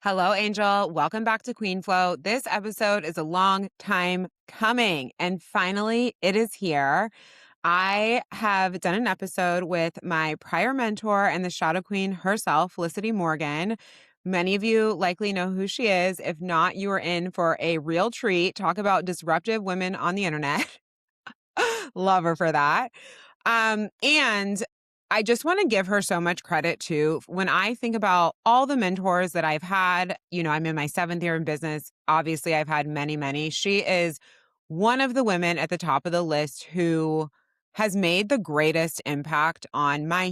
Hello, Angel. Welcome back to Queen Flow. This episode is a long time coming, and finally, it is here. I have done an episode with my prior mentor and the Shadow Queen herself, Felicity Morgan. Many of you likely know who she is. If not, you are in for a real treat. Talk about disruptive women on the internet. Love her for that. And I just want to give her so much credit too. When I think about all the mentors that I've had, I'm in my 7th year in business. Obviously, I've had many, many. She is one of the women at the top of the list who has made the greatest impact on my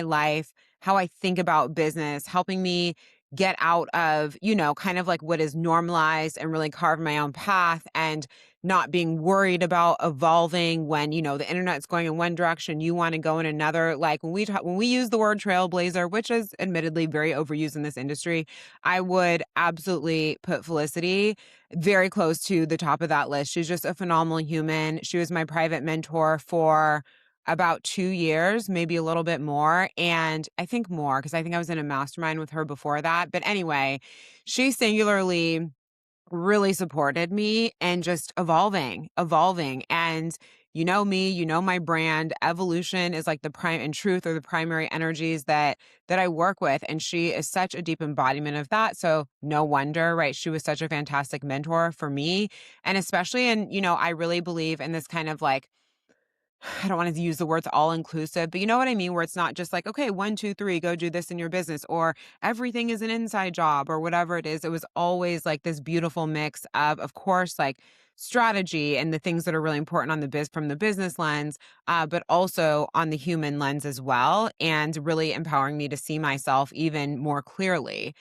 life, how I think about business, helping me get out of, kind of like what is normalized and really carve my own path and not being worried about evolving when, the internet's going in one direction, you want to go in another. Like when we use the word trailblazer, which is admittedly very overused in this industry, I would absolutely put Felicity very close to the top of that list. She's just a phenomenal human. She was my private mentor for about 2 years, maybe a little bit more. And I think more because I think I was in a mastermind with her before that. But anyway, she singularly really supported me and just evolving. And you know me, you know my brand. Evolution is like the prime and truth are the primary energies that I work with. And she is such a deep embodiment of that. So no wonder, right? She was such a fantastic mentor for me. And especially I really believe in this kind of like I don't want to use the words all inclusive, but you know what I mean? Where it's not just like, okay, 1, 2, 3, go do this in your business, or everything is an inside job, or whatever it is. It was always like this beautiful mix of course, like strategy and the things that are really important on the from the business lens, but also on the human lens as well, and really empowering me to see myself even more clearly.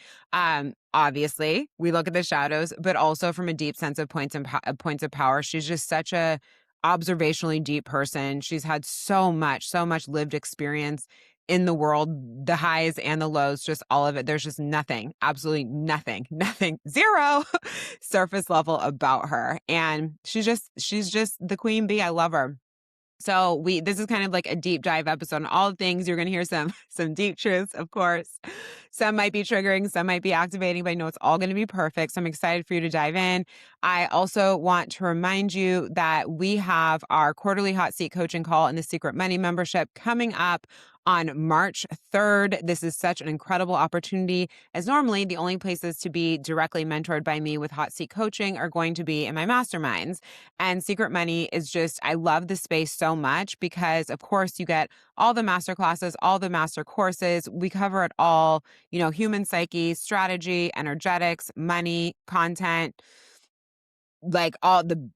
Obviously, we look at the shadows, but also from a deep sense of points of power. She's just such a observationally deep person. She's had so much lived experience in the world, the highs and the lows, just all of it. There's just nothing, absolutely nothing, nothing, zero surface level about her. And she's just the queen bee. I love her. So this is kind of like a deep dive episode on all things. You're going to hear some deep truths, of course. Some might be triggering, some might be activating, but I know it's all going to be perfect. So I'm excited for you to dive in. I also want to remind you that we have our quarterly hot seat coaching call in the Secret Money membership coming up on March 3rd. This is such an incredible opportunity, as normally the only places to be directly mentored by me with hot seat coaching are going to be in my masterminds. And Secret Money is just, I love the space so much because, of course, you get all the master classes, all the master courses. We cover it all, human psyche, strategy, energetics, money, content, like all the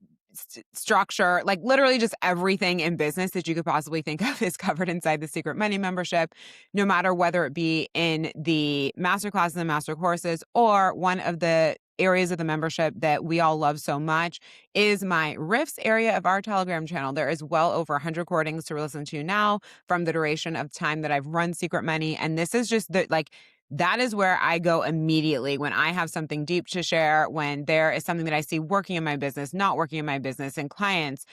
structure, like literally just everything in business that you could possibly think of is covered inside the Secret Money membership, no matter whether it be in the master classes and master courses or one of the areas of the membership that we all love so much is my riffs area of our Telegram channel. There is well over 100 recordings to listen to now from the duration of time that I've run Secret Money. And this is just that is where I go immediately when I have something deep to share, when there is something that I see working in my business, not working in my business, and clients,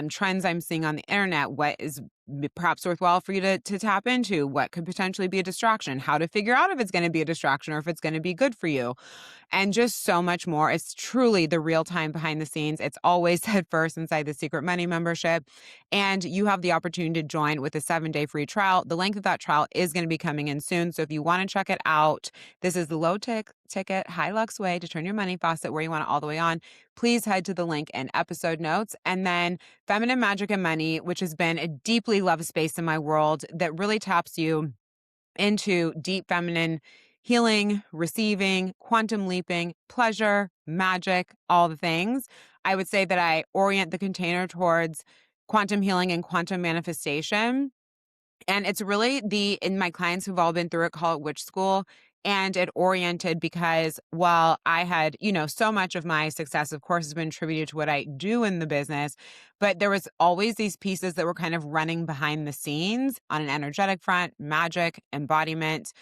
trends I'm seeing on the internet, what is perhaps worthwhile for you to tap into, what could potentially be a distraction, how to figure out if it's going to be a distraction or if it's going to be good for you, and just so much more. It's truly the real time behind the scenes. It's always head first inside the Secret Money membership. And you have the opportunity to join with a 7-day free trial. The length of that trial is going to be coming in soon. So if you want to check it out, this is the low ticket, high lux way to turn your money faucet where you want it all the way on. Please head to the link in episode notes. And then Feminine Magic and Money, which has been a deeply loved space in my world that really taps you into deep feminine healing, receiving, quantum leaping, pleasure, magic, all the things. I would say that I orient the container towards quantum healing and quantum manifestation. And it's really in my clients who've all been through it, call it witch school. And it oriented because while I had, so much of my success, of course, has been attributed to what I do in the business, but there was always these pieces that were kind of running behind the scenes on an energetic front, magic, embodiment,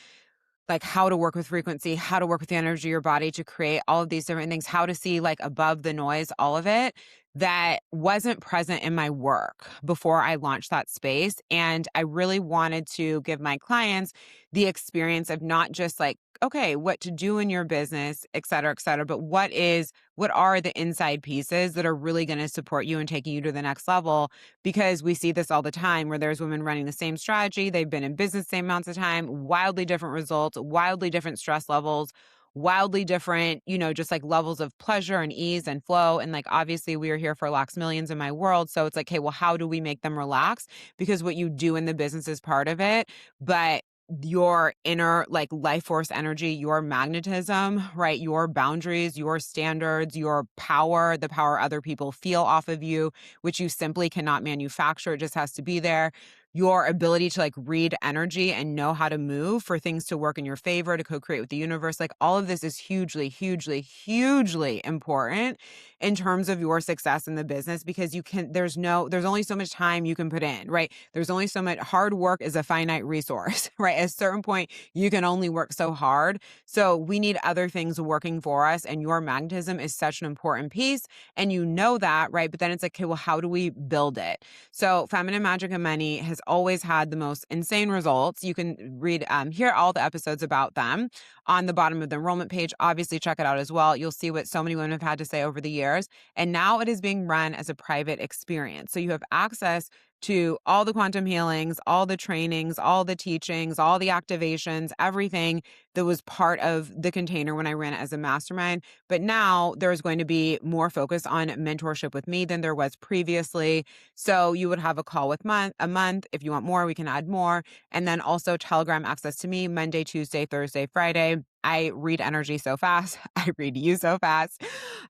like how to work with frequency, how to work with the energy of your body to create all of these different things, how to see like above the noise, all of it. that wasn't present in my work before I launched that space. And I really wanted to give my clients the experience of not just like, okay, what to do in your business, et cetera, but what are the inside pieces that are really going to support you and taking you to the next level? Because we see this all the time where there's women running the same strategy. They've been in business same amounts of time, wildly different results, wildly different stress levels, wildly different, just like levels of pleasure and ease and flow. And like, obviously, we are here for lax millions in my world. So it's like, okay, well, how do we make them relax? Because what you do in the business is part of it. But your inner like life force energy, your magnetism, right? Your boundaries, your standards, your power, the power other people feel off of you, which you simply cannot manufacture. It just has to be there. Your ability to like read energy and know how to move for things to work in your favor, to co-create with the universe. Like all of this is hugely, hugely, hugely important in terms of your success in the business because there's only so much time you can put in, right? There's only so much hard work is a finite resource, right? At a certain point, you can only work so hard. So we need other things working for us. And your magnetism is such an important piece. And you know that, right? But then it's like, okay, well, how do we build it? So Feminine Magic and Money has always had the most insane results. You can hear all the episodes about them on the bottom of the enrollment page. Obviously, check it out as well. You'll see what so many women have had to say over the years. And now it is being run as a private experience. So you have access to all the quantum healings, all the trainings, all the teachings, all the activations, everything that was part of the container when I ran it as a mastermind. But now there's going to be more focus on mentorship with me than there was previously. So you would have a call with a month. If you want more, we can add more. And then also Telegram access to me Monday, Tuesday, Thursday, Friday. I read energy so fast. I read you so fast.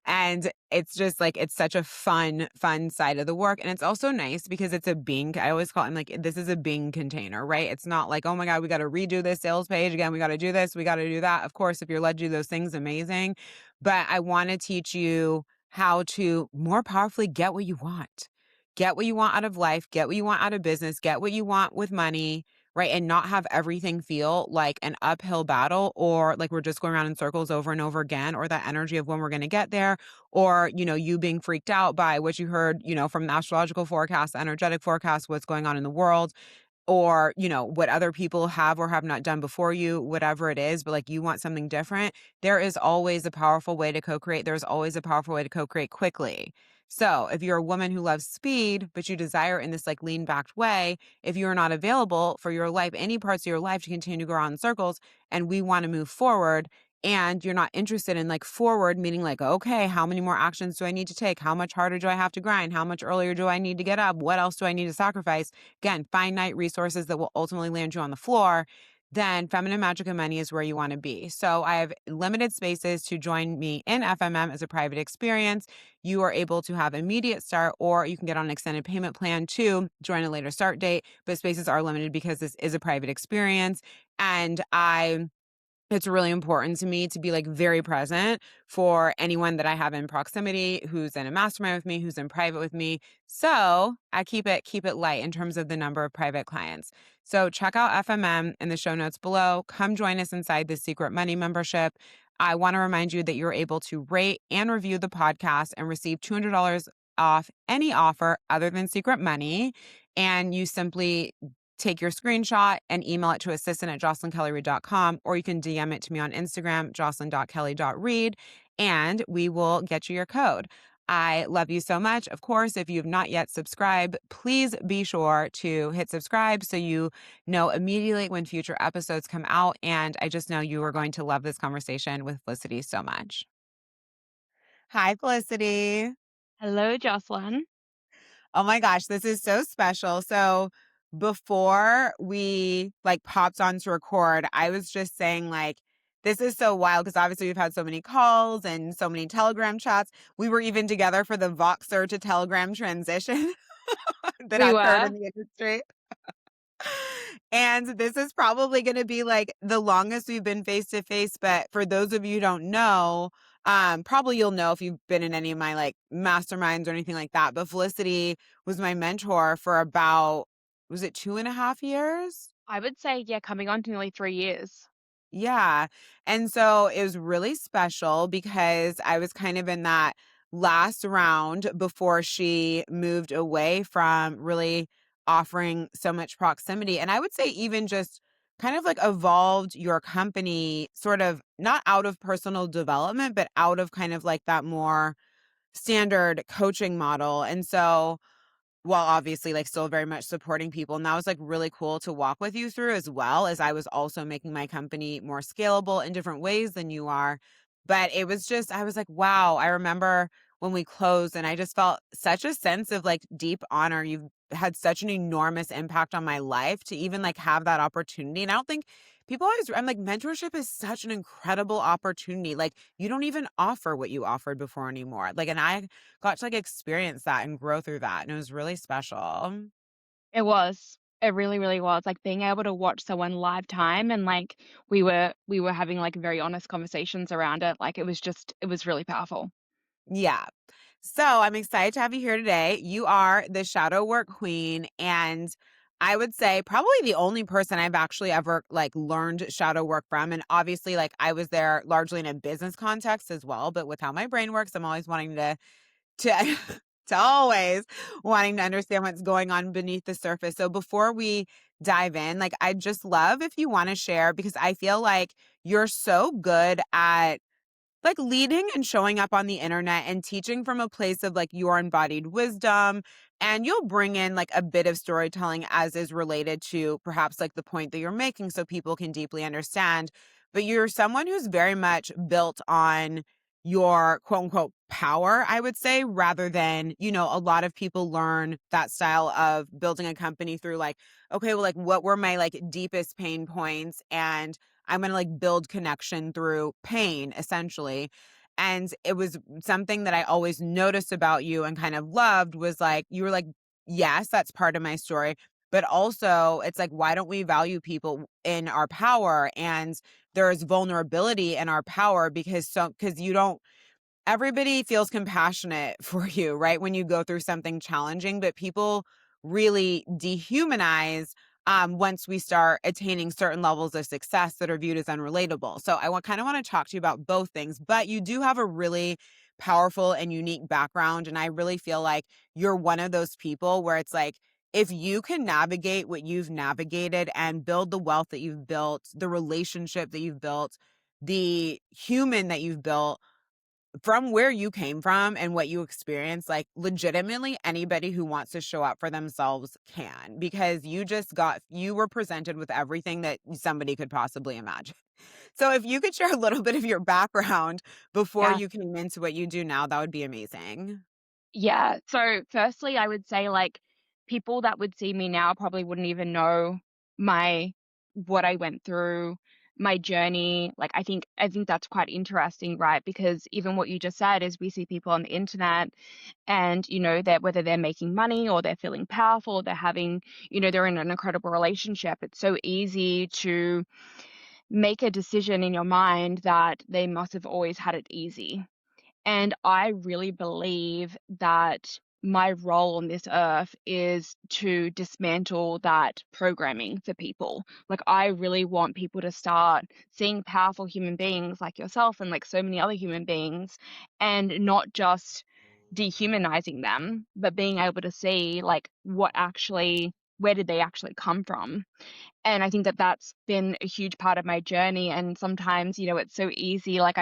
And it's just like, it's such a fun side of the work. And it's also nice because it's a Bing. I always call it, I'm like, this is a Bing container, right? It's not like, oh my God, we got to redo this sales page again. We got to do this. We got to do that. Of course, if you're led to do those things, amazing. But I want to teach you how to more powerfully get what you want. Get what you want out of life, get what you want out of business, get what you want with money, right? And not have everything feel like an uphill battle or like we're just going around in circles over and over again, or that energy of when we're going to get there, or, you being freaked out by what you heard, from the astrological forecast, energetic forecast, what's going on in the world, or, what other people have or have not done before you, whatever it is, but like you want something different. There is always a powerful way to co-create. There's always a powerful way to co-create quickly. So if you're a woman who loves speed, but you desire in this like lean backed way, if you're not available for your life, any parts of your life to continue to go around in circles, and we want to move forward, and you're not interested in like forward, meaning like, okay, how many more actions do I need to take? How much harder do I have to grind? How much earlier do I need to get up? What else do I need to sacrifice? Again, finite resources that will ultimately land you on the floor. Then Feminine Magic and Money is where you want to be. So I have limited spaces to join me in FMM as a private experience. You are able to have immediate start, or you can get on an extended payment plan to join a later start date. But spaces are limited because this is a private experience. And it's really important to me to be like very present for anyone that I have in proximity who's in a mastermind with me, who's in private with me. So I keep it light in terms of the number of private clients. So check out FMM in the show notes below. Come join us inside the Secret Money membership. I want to remind you that you're able to rate and review the podcast and receive $200 off any offer other than Secret Money. And you simply take your screenshot and email it to assistant@jocelynkellyreid.com, or you can DM it to me on Instagram, jocelyn.kelly.reid, and we will get you your code. I love you so much. Of course, if you've not yet subscribed, please be sure to hit subscribe so you know immediately when future episodes come out. And I just know you are going to love this conversation with Felicity so much. Hi, Felicity. Hello, Jocelyn. Oh my gosh, this is so special. So before we like popped on to record, I was just saying like, this is so wild because obviously we've had so many calls and so many Telegram chats. We were even together for the Voxer to Telegram transition that We occurred were. in the industry. And this is probably going to be like the longest we've been face to face. But for those of you who don't know, probably you'll know if you've been in any of my like masterminds or anything like that. But Felicity was my mentor for about, was it 2.5 years? I would say, yeah, coming on to nearly 3 years. Yeah. And so it was really special because I was kind of in that last round before she moved away from really offering so much proximity. And I would say even just kind of like evolved your company sort of not out of personal development, but out of kind of like that more standard coaching model. And so while obviously, like, still very much supporting people, and that was, like, really cool to walk with you through as well as I was also making my company more scalable in different ways than you are. But it was just I was like, "Wow." I remember when we closed, and I just felt such a sense of, like, deep honor. You've had such an enormous impact on my life to even, like, have that opportunity, and I don't think people always I'm like, mentorship is such an incredible opportunity. Like, you don't even offer what you offered before anymore. Like, and I got to, like, experience that and grow through that, and it was really special. It was. It really, really was, like, being able to watch someone live time and, like, we were having, like, very honest conversations around it, like, it was really powerful. Yeah. So, I'm excited to have you here today. You are the shadow work queen, and I would say probably the only person I've actually ever, like, learned shadow work from, and obviously, like, I was there largely in a business context as well, but with how my brain works, I'm always wanting to to always wanting to understand what's going on beneath the surface. So before we dive in, like I'd just love if you want to share because I feel like you're so good at like leading and showing up on the internet and teaching from a place of like your embodied wisdom. And you'll bring in like a bit of storytelling as is related to perhaps like the point that you're making so people can deeply understand. But you're someone who's very much built on your quote unquote power, I would say, rather than, a lot of people learn that style of building a company through like, okay, well, like what were my like deepest pain points? And I'm going to like build connection through pain, essentially. And it was something that I always noticed about you and kind of loved was like, you were like, yes, that's part of my story. But also, it's like, why don't we value people in our power? And there is vulnerability in our power because you don't everybody feels compassionate for you, right? When you go through something challenging, but people really dehumanize once we start attaining certain levels of success that are viewed as unrelatable. So kind of want to talk to you about both things, but you do have a really powerful and unique background. And I really feel like you're one of those people where it's like, if you can navigate what you've navigated and build the wealth that you've built, the relationship that you've built, the human that you've built, from where you came from and what you experienced, like legitimately anybody who wants to show up for themselves can because you were presented with everything that somebody could possibly imagine. So if you could share a little bit of your background before Yeah. you came into what you do now, that would be amazing. Yeah. So, firstly, I would say, like, people that would see me now probably wouldn't even know my what I went through, my journey. Like, I think that's quite interesting, right? Because even what you just said is we see people on the internet and, that whether they're making money or they're feeling powerful, they're having, they're in an incredible relationship. It's so easy to make a decision in your mind that they must have always had it easy. And I really believe that my role on this earth is to dismantle that programming for people. Like, I really want people to start seeing powerful human beings like yourself and like so many other human beings and not just dehumanizing them, but being able to see like where did they actually come from. And I think that that's been a huge part of my journey, and sometimes, it's so easy, like,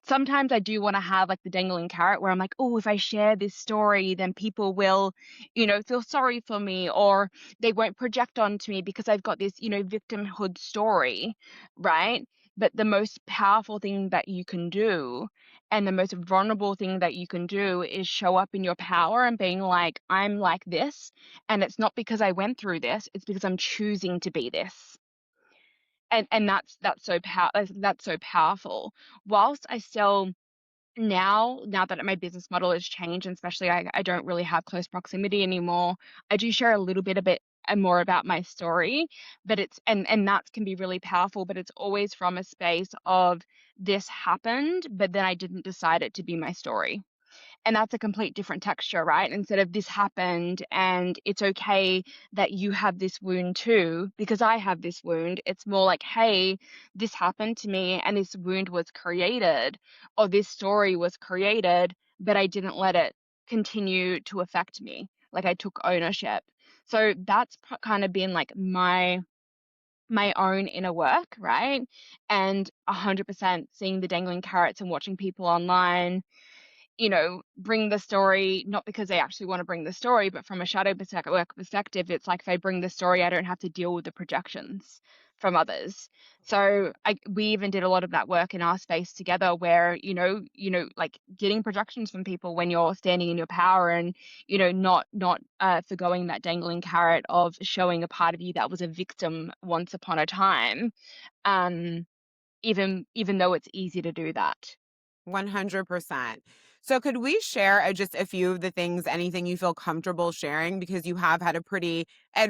sometimes I do wanna have, like, the dangling carrot where I'm like, "Oh, if I share this story, then people will, feel sorry for me, or they won't project onto me because I've got this, victimhood story," right? But the most powerful thing that you can do, and the most vulnerable thing that you can do is show up in your power and being like, "I'm like this, and it's not because I went through this, it's because I'm choosing to be this." And that's so powerful. Whilst I still now that my business model has changed, and especially I don't really have close proximity anymore, I do share a bit more about my story, but and that can be really powerful, but it's always from a space of this happened, but then I didn't decide it to be my story. And that's a complete different texture, right? Instead of this happened and it's okay that you have this wound too, because I have this wound. It's more like, hey, this happened to me and this wound was created, or this story was created, but I didn't let it continue to affect me. Like I took ownership. So that's kind of been like my own inner work, right? And 100% seeing the dangling carrots and watching people online, bring the story, not because they actually want to bring the story, but from a shadow work perspective, it's like if I bring the story, I don't have to deal with the projections from others. So we even did a lot of that work in our space together where, like getting projections from people when you're standing in your power and, not forgoing that dangling carrot of showing a part of you that was a victim once upon a time. Um, even though it's easy to do that. 100%. So could we share just a few of the things, anything you feel comfortable sharing because you have had a pretty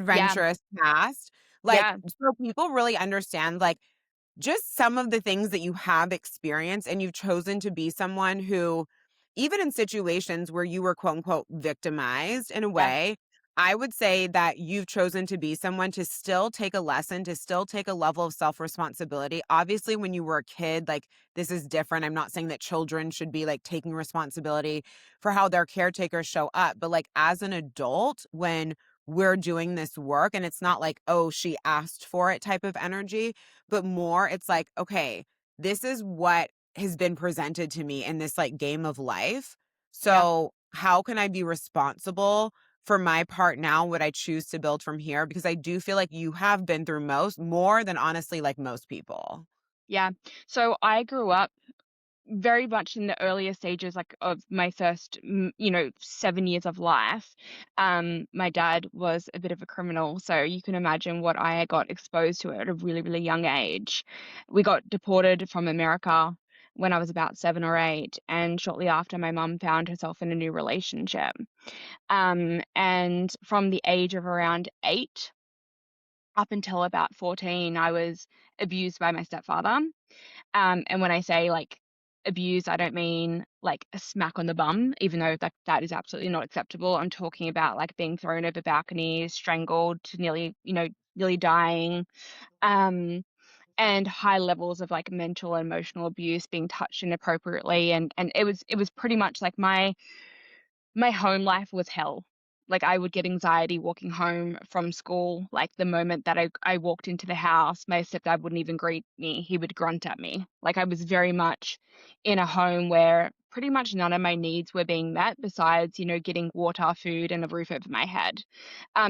Yeah. adventurous past? Like, Yeah. so people really understand, like, just some of the things that you have experienced and you've chosen to be someone who, even in situations where you were quote unquote victimized in a Yeah. way, I would say that you've chosen to be someone to still take a lesson, to still take a level of self responsibility. Obviously, when you were a kid, like this is different. I'm not saying that children should be like taking responsibility for how their caretakers show up, but like as an adult, when we're doing this work and it's not like, oh, she asked for it type of energy, but more it's like, okay, this is what has been presented to me in this like game of life. Yeah. So, how can I be responsible for my part now, what I choose to build from here? Because I do feel like you have been through more than honestly like most people. Yeah. So I grew up very much in the earlier stages, like of my first, 7 years of life. My dad was a bit of a criminal, so you can imagine what I got exposed to at a really, really young age. We got deported from America when I was about 7 or 8, and shortly after, my mum found herself in a new relationship. And from the age of around 8 up until about 14, I was abused by my stepfather. And when I say like abuse, I don't mean like a smack on the bum, even though that is absolutely not acceptable. I'm talking about like being thrown over balconies, strangled to nearly dying, um, and high levels of like mental and emotional abuse, being touched inappropriately, and it was pretty much like my home life was hell. Like, I would get anxiety walking home from school, like, the moment that I walked into the house, my stepdad wouldn't even greet me, he would grunt at me. Like, I was very much in a home where pretty much none of my needs were being met besides, getting water, food, and a roof over my head.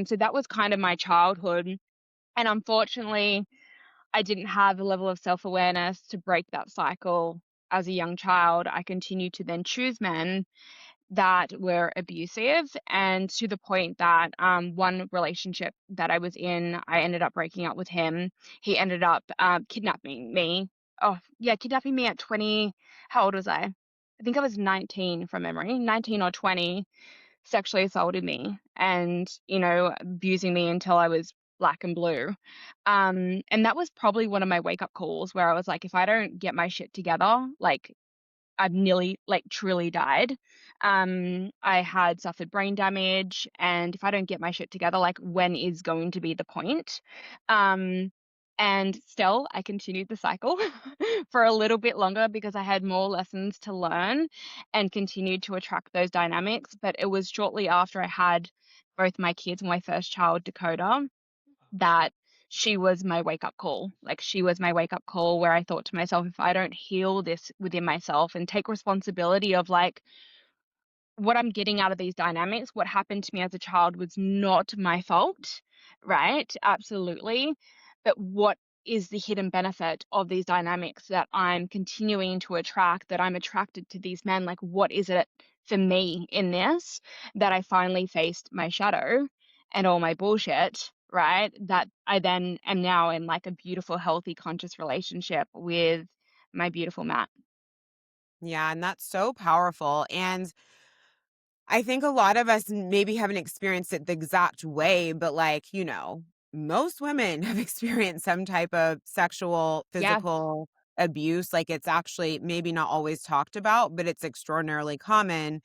So that was kind of my childhood, and unfortunately, I didn't have a level of self-awareness to break that cycle as a young child. I continued to then choose men that were abusive, and to the point that one relationship that I was in, I ended up breaking up with him. He ended up kidnapping me. Oh, yeah, kidnapping me at 20. How old was I? I think I was 19 from memory, 19 or 20, sexually assaulted me and, abusing me until I was black and blue. And that was probably one of my wake up calls where I was like, if I don't get my shit together, like I've nearly, like, truly died. I had suffered brain damage, and if I don't get my shit together, like, when is going to be the point? Um, and still, I continued the cycle for a little bit longer because I had more lessons to learn and continued to attract those dynamics. But it was shortly after I had both my kids, my first child, Dakota, that she was my wake up call. Like, she was my wake up call where I thought to myself, if I don't heal this within myself and take responsibility of like what I'm getting out of these dynamics, what happened to me as a child was not my fault, right? Absolutely. But what is the hidden benefit of these dynamics that I'm continuing to attract, that I'm attracted to these men? Like, what is it for me in this that I finally faced my shadow and all my bullshit, right? That I then am now in like a beautiful, healthy, conscious relationship with my beautiful Matt. Yeah, and that's so powerful. And I think a lot of us maybe haven't experienced it the exact way, but like, most women have experienced some type of sexual, Yeah, physical abuse. Like it's actually maybe not always talked about, but it's extraordinarily common.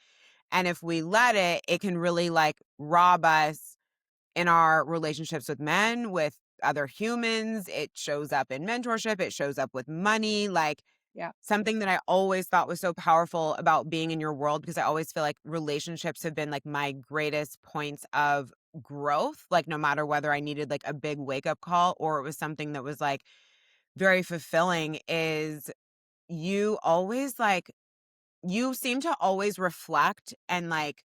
And if we let it, it can really like rob us in our relationships with men, with other humans. It shows up in mentorship, it shows up with money. Like Yeah. something that I always thought was so powerful about being in your world, because I always feel like relationships have been like my greatest points of growth, like no matter whether I needed like a big wake up call or it was something that was like very fulfilling, is you always like you seem to always reflect and like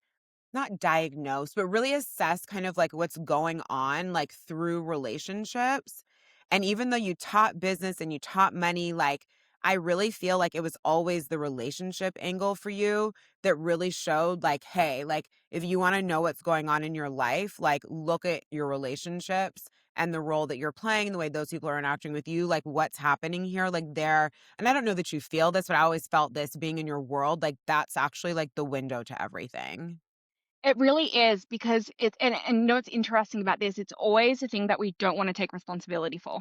not diagnose, but really assess kind of like what's going on like through relationships. And even though you taught business and you taught money, like I really feel like it was always the relationship angle for you that really showed like, hey, like if you want to know what's going on in your life, like look at your relationships and the role that you're playing, the way those people are interacting with you, like what's happening here, like there. And I don't know that you feel this, but I always felt this being in your world, like that's actually like the window to everything. It really is because it's and you know what's interesting about this? It's always a thing that we don't want to take responsibility for.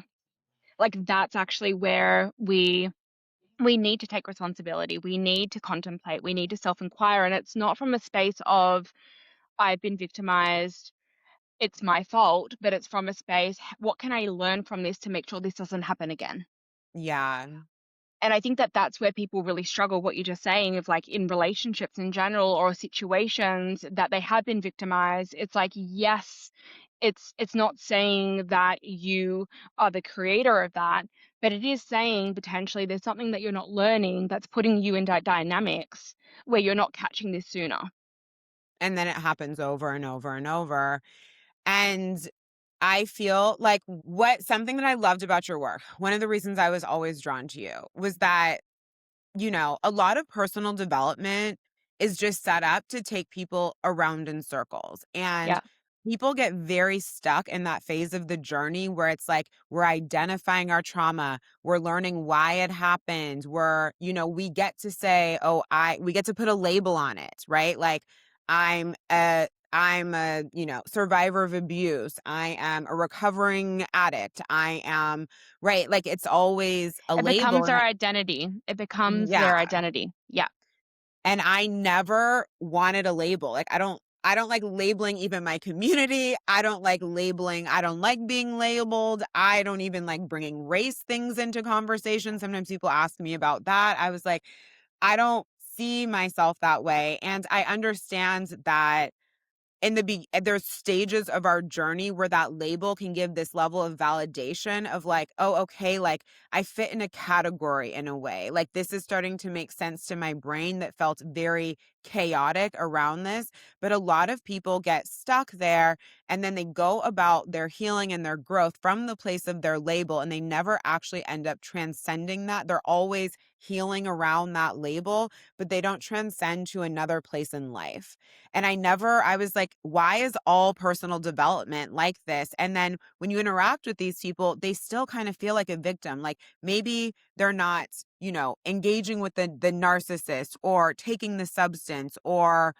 Like that's actually where we need to take responsibility. We need to contemplate. We need to self-inquire. And it's not from a space of I've been victimized, it's my fault, but it's from a space, what can I learn from this to make sure this doesn't happen again? Yeah. And I think that that's where people really struggle, what you're just saying, of like in relationships in general or situations that they have been victimized. It's like, yes, it's not saying that you are the creator of that, but it is saying potentially there's something that you're not learning that's putting you in dynamics where you're not catching this sooner. And then it happens over and over and over. And I feel like what something that I loved about your work, one of the reasons I was always drawn to you was that, you know, a lot of personal development is just set up to take people around in circles. And Yeah. people get very stuck in that phase of the journey where it's like we're identifying our trauma, we're learning why it happened, we're, you know, we get to say, oh, we get to put a label on it, right? Like I'm a, you know, survivor of abuse. I am a recovering addict. I am, right? Like it's always a It label. becomes And their identity. It becomes yeah. their identity. Yeah. And I never wanted a label. Like I don't like labeling even my community. I don't like labeling. I don't like being labeled. I don't even like bringing race things into conversation. Sometimes people ask me about that. I was like, I don't see myself that way. And I understand that there's stages of our journey where that label can give this level of validation of like, oh, okay, like I fit in a category in a way. Like this is starting to make sense to my brain that felt very chaotic around this. But a lot of people get stuck there and then they go about their healing and their growth from the place of their label and they never actually end up transcending that. They're always healing around that label, but they don't transcend to another place in life. And I was like, why is all personal development like this? And then when you interact with these people, they still kind of feel like a victim. Like maybe they're not, you know, engaging with the narcissist or taking the substance or,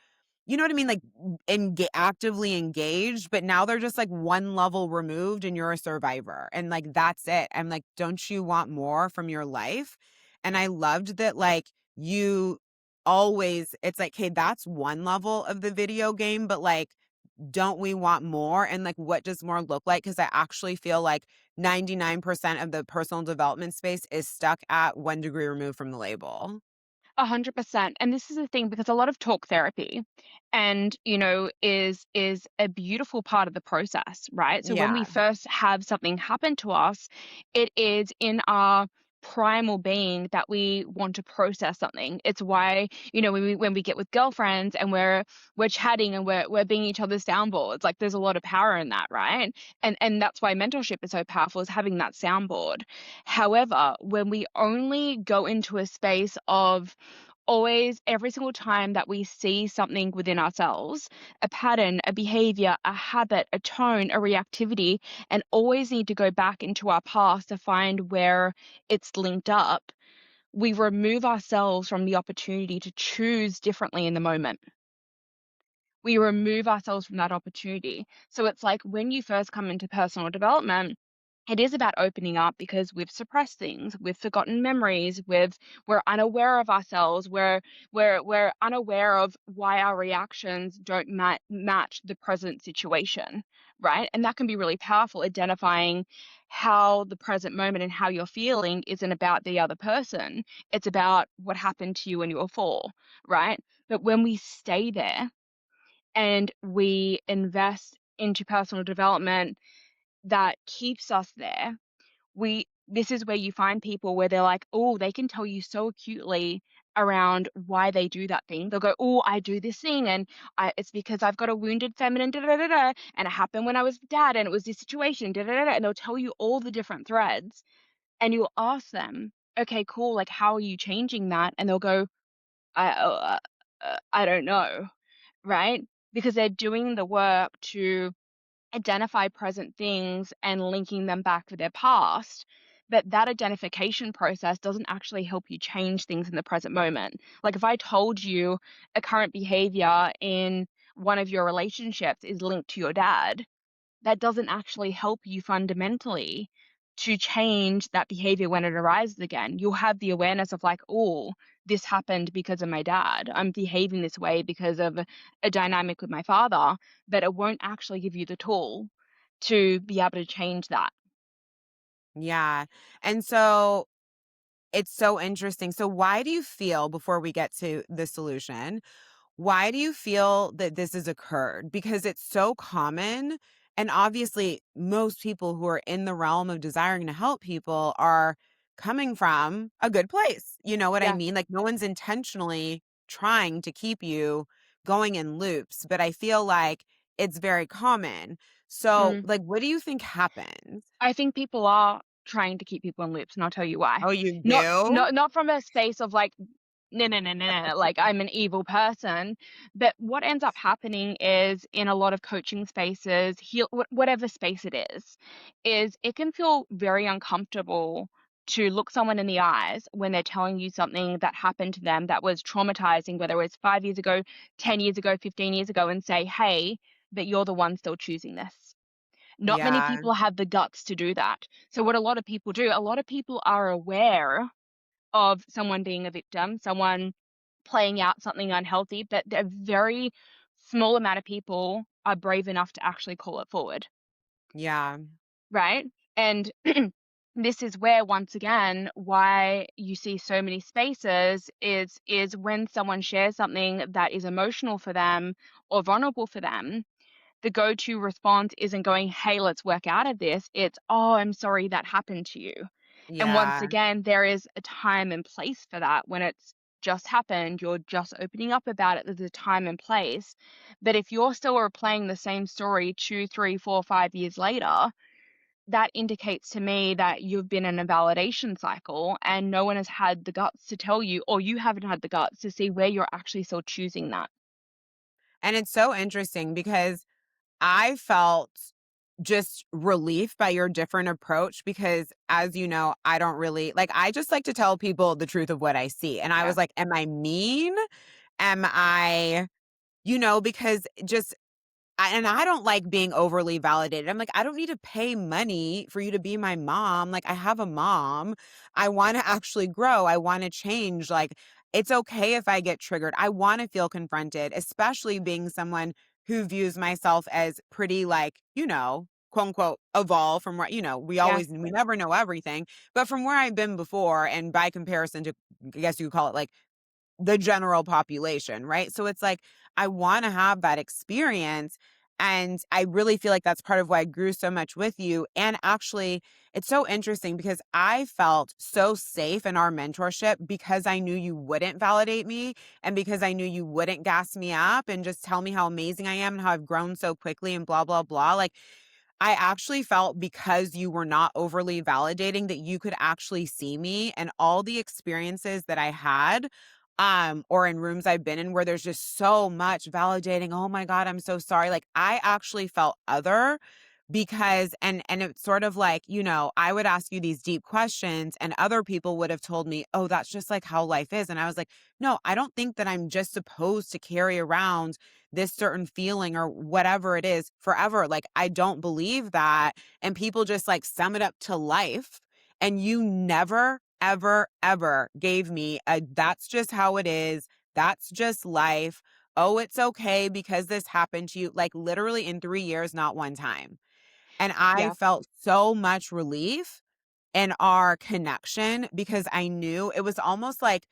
you know what I mean? Like actively engaged, but now they're just like one level removed and you're a survivor. And like, that's it. I'm like, don't you want more from your life? And I loved that, like, you always, it's like, hey, that's one level of the video game, but like, don't we want more? And like, what does more look like? Because I actually feel like 99% of the personal development space is stuck at 1 degree removed from the label. 100%. And this is the thing because a lot of talk therapy and, is a beautiful part of the process, right? So when we Yeah. first have something happen to us, it is in our primal being that we want to process something. It's why, when we get with girlfriends and we're chatting and we're being each other's soundboards, like there's a lot of power in that, right? And that's why mentorship is so powerful, is having that soundboard. However, when we only go into a space of always, every single time that we see something within ourselves, a pattern, a behavior, a habit, a tone, a reactivity, and always need to go back into our past to find where it's linked up, we remove ourselves from the opportunity to choose differently in the moment. We remove ourselves from that opportunity. So it's like when you first come into personal development, it is about opening up because we've suppressed things, we've forgotten memories, we're unaware of ourselves, we're unaware of why our reactions don't match the present situation, right? And that can be really powerful, identifying how the present moment and how you're feeling isn't about the other person. It's about what happened to you when you were 4, right? But when we stay there and we invest into personal development that keeps us there, we this is where you find people where they're like, oh, they can tell you so acutely around why they do that thing. They'll go, oh, I do this thing, and it's because I've got a wounded feminine, da da da da, and it happened when I was dad, and it was this situation, da da da da, and they'll tell you all the different threads, and you'll ask them, okay, cool, like how are you changing that? And they'll go, I don't know, right? Because they're doing the work to identify present things and linking them back with their past. But that identification process doesn't actually help you change things in the present moment. Like if I told you a current behavior in one of your relationships is linked to your dad, that doesn't actually help you fundamentally to change that behavior when it arises again. You'll have the awareness of like, oh, this happened because of my dad. I'm behaving this way because of a dynamic with my father, but it won't actually give you the tool to be able to change that. Yeah. And so it's so interesting. So why do you feel, before we get to the solution, why do you feel that this has occurred? Because it's so common. And obviously, most people who are in the realm of desiring to help people are coming from a good place. You know what I Yeah. mean? Like, no one's intentionally trying to keep you going in loops, but I feel like it's very common. So, Mm. like, what do you think happens? I think people are trying to keep people in loops, and I'll tell you why. Oh, you Not do? not from a space of like, no, no, no, no, no, like I'm an evil person. But what ends up happening is in a lot of coaching spaces, whatever space it is it can feel very uncomfortable to look someone in the eyes when they're telling you something that happened to them that was traumatizing, whether it was 5 years ago, 10 years ago, 15 years ago, and say, hey, but you're the one still choosing this. Not many Yeah. people have the guts to do that. So what a lot of people do, a lot of people are aware of someone being a victim, someone playing out something unhealthy, but a very small amount of people are brave enough to actually call it forward, Yeah. right? And this is where once again why you see so many spaces is when someone shares something that is emotional for them or vulnerable for them, the go-to response isn't going, hey, let's work out of this. It's, oh, I'm sorry that happened to you. And once Yeah. again, there is a time and place for that. When it's just happened, you're just opening up about it. There's a time and place. But if you're still replaying the same story 2, 3, 4, 5 years later, that indicates to me that you've been in a validation cycle and no one has had the guts to tell you, or you haven't had the guts to see where you're actually still choosing that. And it's so interesting because I felt just relief by your different approach because, as you know, I don't really like, I just like to tell people the truth of what I see. And I Yeah. was like, am I mean? Am I, because just and I don't like being overly validated. I'm like, I don't need to pay money for you to be my mom. Like, I have a mom. I want to actually grow. I want to change. Like, it's okay if I get triggered. I want to feel confronted, especially being someone who views myself as pretty, like, quote unquote, evolve from where, Yeah. we never know everything, but from where I've been before. And by comparison to, I guess you could call it like the general population, right? So it's like, I wanna have that experience, and I really feel like that's part of why I grew so much with you, and actually, it's so interesting because I felt so safe in our mentorship because I knew you wouldn't validate me, and because I knew you wouldn't gas me up and just tell me how amazing I am and how I've grown so quickly and blah, blah, blah, like, I actually felt because you were not overly validating that you could actually see me and all the experiences that I had, or in rooms I've been in where there's just so much validating. Oh my God, I'm so sorry. Like I actually felt other because and it's sort of like, I would ask you these deep questions and other people would have told me, "Oh, that's just like how life is." And I was like, "No, I don't think that I'm just supposed to carry around this certain feeling or whatever it is forever. Like I don't believe that." And people just like sum it up to life, and you never ever ever gave me a that's just how it is. That's just life. Oh, it's okay because this happened to you. Like literally in 3 years, not one time. And I Yeah. felt so much relief in our connection because I knew it's almost like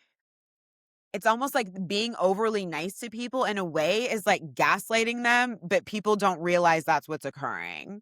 being overly nice to people in a way is like gaslighting them, but people don't realize that's what's occurring.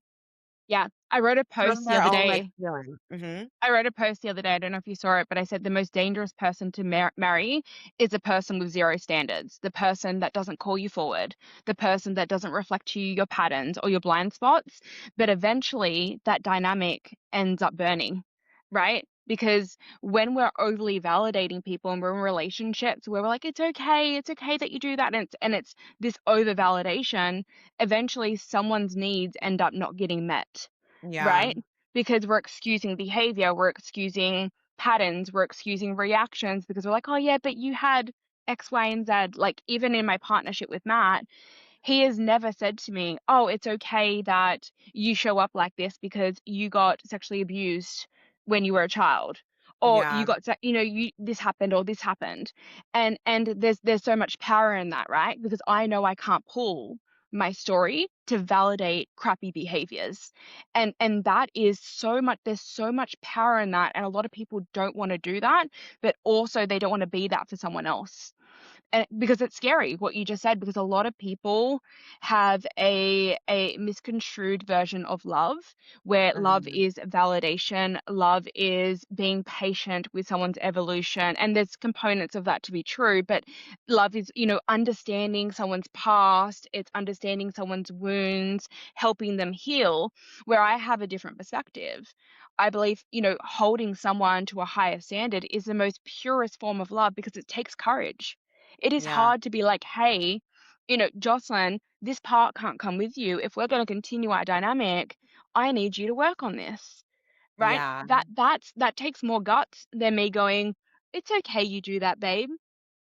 Yeah. I wrote a From post the their other own like day feeling. Mhm. I wrote a post the other day, I don't know if you saw it, but I said the most dangerous person to marry is a person with zero standards, the person that doesn't call you forward, the person that doesn't reflect to you your patterns or your blind spots. But eventually, that dynamic ends up burning, right? Because when we're overly validating people and we're in relationships where we're like, it's okay that you do that, and it's this over validation, eventually someone's needs end up not getting met, Yeah. right? Because we're excusing behavior, we're excusing patterns, we're excusing reactions because we're like, oh, yeah, but you had X, Y, and Z. Like, even in my partnership with Matt, he has never said to me, oh, it's okay that you show up like this because you got sexually abused when you were a child. Or you Yeah. got, you this happened or this happened, and there's so much power in that, right? Because I know I can't pull my story to validate crappy behaviors, and that is so much. There's so much power in that, and a lot of people don't want to do that, but also they don't want to be that for someone else, and because it's scary what you just said, because a lot of people have a misconstrued version of love, where love Mhm. is validation, love is being patient with someone's evolution, and there's components of that to be true, but love is, understanding someone's past, it's understanding someone's wounds, helping them heal, where I have a different perspective. I believe, holding someone to a higher standard is the most purest form of love because it takes courage. It is Yeah. hard to be like, hey, Jocelyn, this part can't come with you. If we're going to continue our dynamic, I need you to work on this. Right? Yeah. That takes more guts than me going, it's okay you do that, babe.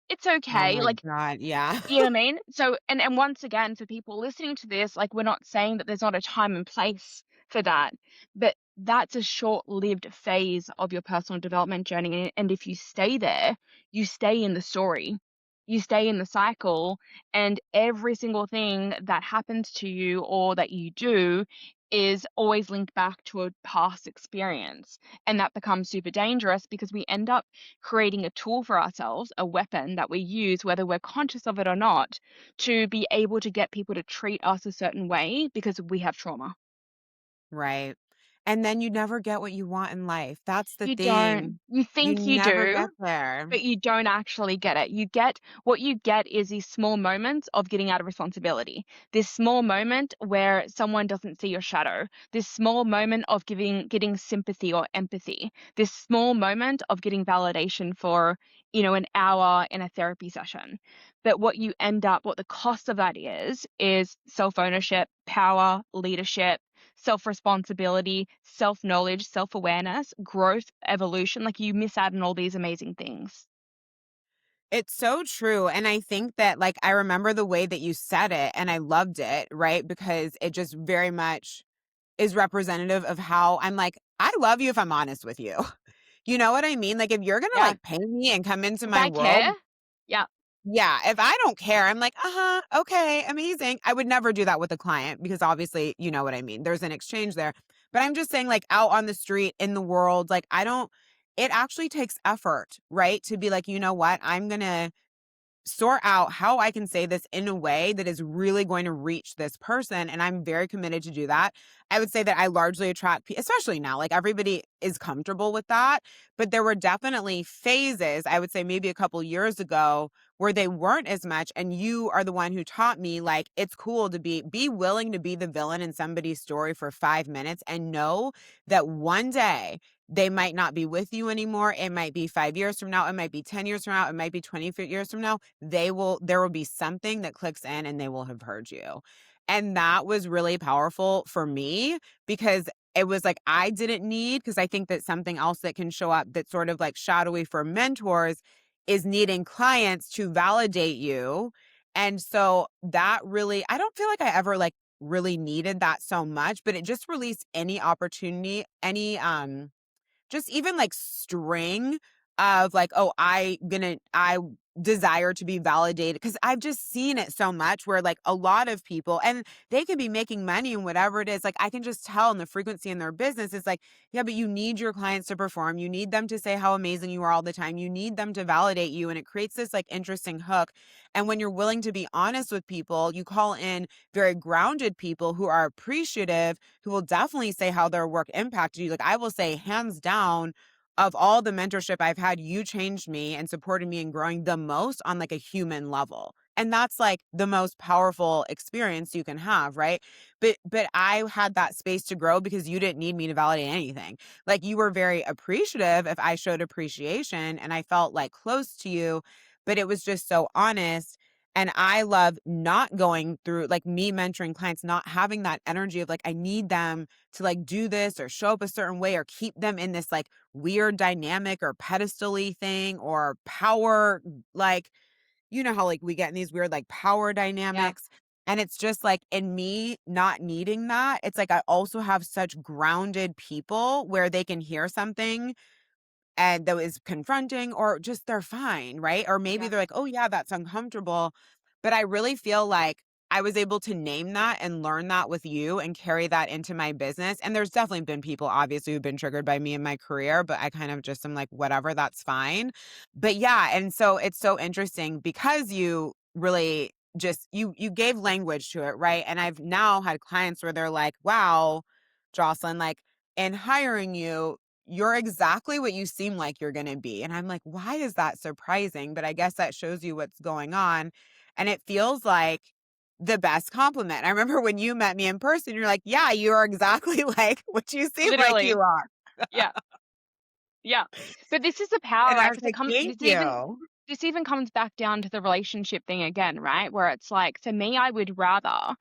It's Oh okay. my Like, god, yeah. you know what I mean? So, and once again, for people listening to this, like, we're not saying that there's not a time and place for that, but that's a short-lived phase of your personal development journey. And if you stay there, you stay in the story, you stay in the cycle, and every single thing that happens to you or that you do is always linked back to a past experience. And that becomes super dangerous because we end up creating a tool for ourselves, a weapon that we use, whether we're conscious of it or not, to be able to get people to treat us a certain way because we have trauma. Right. And then you never get what you want in life. That's the You don't. thing. You You think you never do, get there. but you don't actually get it. What you get is these small moments of getting out of responsibility. This small moment where someone doesn't see your shadow. This small moment of getting sympathy or empathy. This small moment of getting validation for, an hour in a therapy session. But what the cost of that is self-ownership, power, leadership, self-responsibility, self-knowledge, self-awareness, growth, evolution. Like, you miss out on all these amazing things. It's so true, and I think that, like, I remember the way that you said it, and I loved it, right? Because it just very much is representative of how I'm like, "I love you if I'm honest with you." You know what I mean? Like, if you're gonna, Yeah. like, pay me and come into If my I care, world. yeah, Yeah, if I don't care, I'm like, "Uh-huh, okay, amazing." I would never do that with a client because obviously, you know what I mean. There's an exchange there. But I'm just saying, like, out on the street, in the world, like, I don't it actually takes effort, right? To be like, "You know what? I'm gonna sort out how I can say this in a way that is really going to reach this person." And I'm very committed to do that. I would say that I largely attract, especially now, like everybody is comfortable with that. But there were definitely phases, I would say maybe a couple years ago, where they weren't as much. And you are the one who taught me, like, it's cool to be willing to be the villain in somebody's story for 5 minutes and know that one day they might not be with you anymore. It might be 5 years from now. It might be 10 years from now. It might be 20 years from now. There will be something that clicks in and they will have heard you. And that was really powerful for me because it was like I didn't need, because I think that something else that can show up that's sort of like shadowy for mentors is needing clients to validate you. And so that really, I don't feel like I ever like really needed that so much, but it just released any opportunity, any just even like string of like, oh, I desire to be validated, because I've just seen it so much where like a lot of people, and they can be making money and whatever it is, like I can just tell in the frequency in their business. It's like, yeah, but you need your clients to perform. You need them to say how amazing you are all the time. You need them to validate you. And it creates this like interesting hook. And when you're willing to be honest with people, you call in very grounded people who are appreciative, who will definitely say how their work impacted you. Like I will say, hands down, of all the mentorship I've had, you changed me and supported me in growing the most on like a human level. And that's like the most powerful experience you can have, right? But I had that space to grow because you didn't need me to validate anything. Like you were very appreciative if I showed appreciation and I felt like close to you, but it was just so honest. And I love not going through like me mentoring clients, not having that energy of like, I need them to like do this or show up a certain way or keep them in this like weird dynamic or pedestal-y thing or power. Like, you know how like we get in these weird like power Yeah. dynamics. And it's just like in me not needing that, it's like I also have such grounded people where they can hear something and that was confronting, or just they're fine, right? Or maybe Yeah. they're like, "Oh yeah, that's uncomfortable." But I really feel like I was able to name that and learn that with you and carry that into my business. And there's definitely been people obviously who've been triggered by me in my career, but I kind of just am like, whatever, that's fine. But yeah, and so it's so interesting because you really just you gave language to it, right? And I've now had clients where they're like, "Wow, Jocelyn, like in hiring you, you're exactly what you seem like you're gonna be." And I'm like, "Why is that surprising?" But I guess that shows you what's going on. And it feels like the best compliment. I remember when you met me in person, you're like, "Yeah, you are exactly like what you seem like you Literally. are." Yeah. Yeah. But this is the power, And I right? was Because like, "Thank you." this even comes back down to the relationship thing again, right? Where it's like, for me, I would rather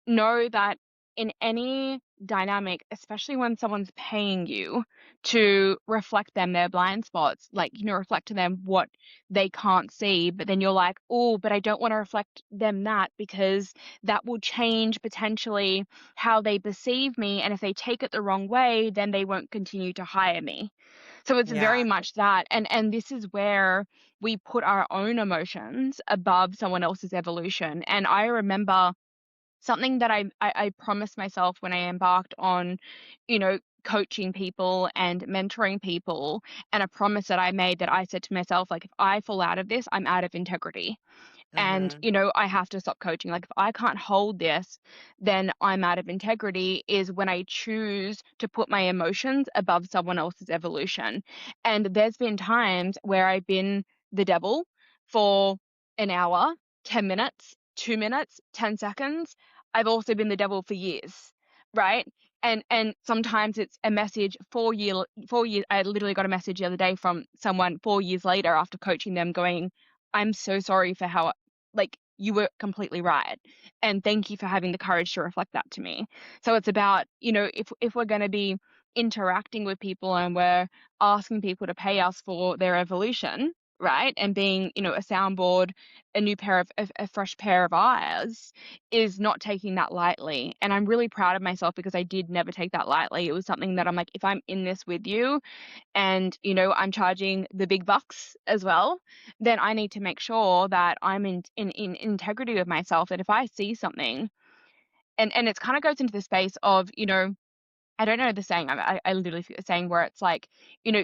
know that in any dynamic, especially when someone's paying you to reflect them their blind spots, like, reflect to them what they can't see, but then you're like, oh, but I don't want to reflect them that because that will change potentially how they perceive me. And if they take it the wrong way, then they won't continue to hire me. So it's Yeah. very much that. And this is where we put our own emotions above someone else's evolution. And I remember something that I promised myself when I embarked on, coaching people and mentoring people, and a promise that I made, that I said to myself, like, if I fall out of this, I'm out of integrity. And, Mhm. I have to stop coaching. Like, if I can't hold this, then I'm out of integrity, is when I choose to put my emotions above someone else's evolution. And there's been times where I've been the devil for an hour, 10 minutes, 2 minutes, 10 seconds. I've also been the devil for years, right? And sometimes it's a message 4 years. I literally got a message the other day from someone 4 years later after coaching them, going, I'm so sorry for how, like, you were completely right, and thank you for having the courage to reflect that to me. So it's about, if we're going to be interacting with people and we're asking people to pay us for their evolution, right, and being, a soundboard, a new pair of a fresh pair of eyes, is not taking that lightly. And I'm really proud of myself because I did never take that lightly. It was something that I'm like, if I'm in this with you, and I'm charging the big bucks as well, then I need to make sure that I'm in integrity with myself. That if I see something, and it kind of goes into the space of, I don't know the saying. I literally forget the saying, where it's like,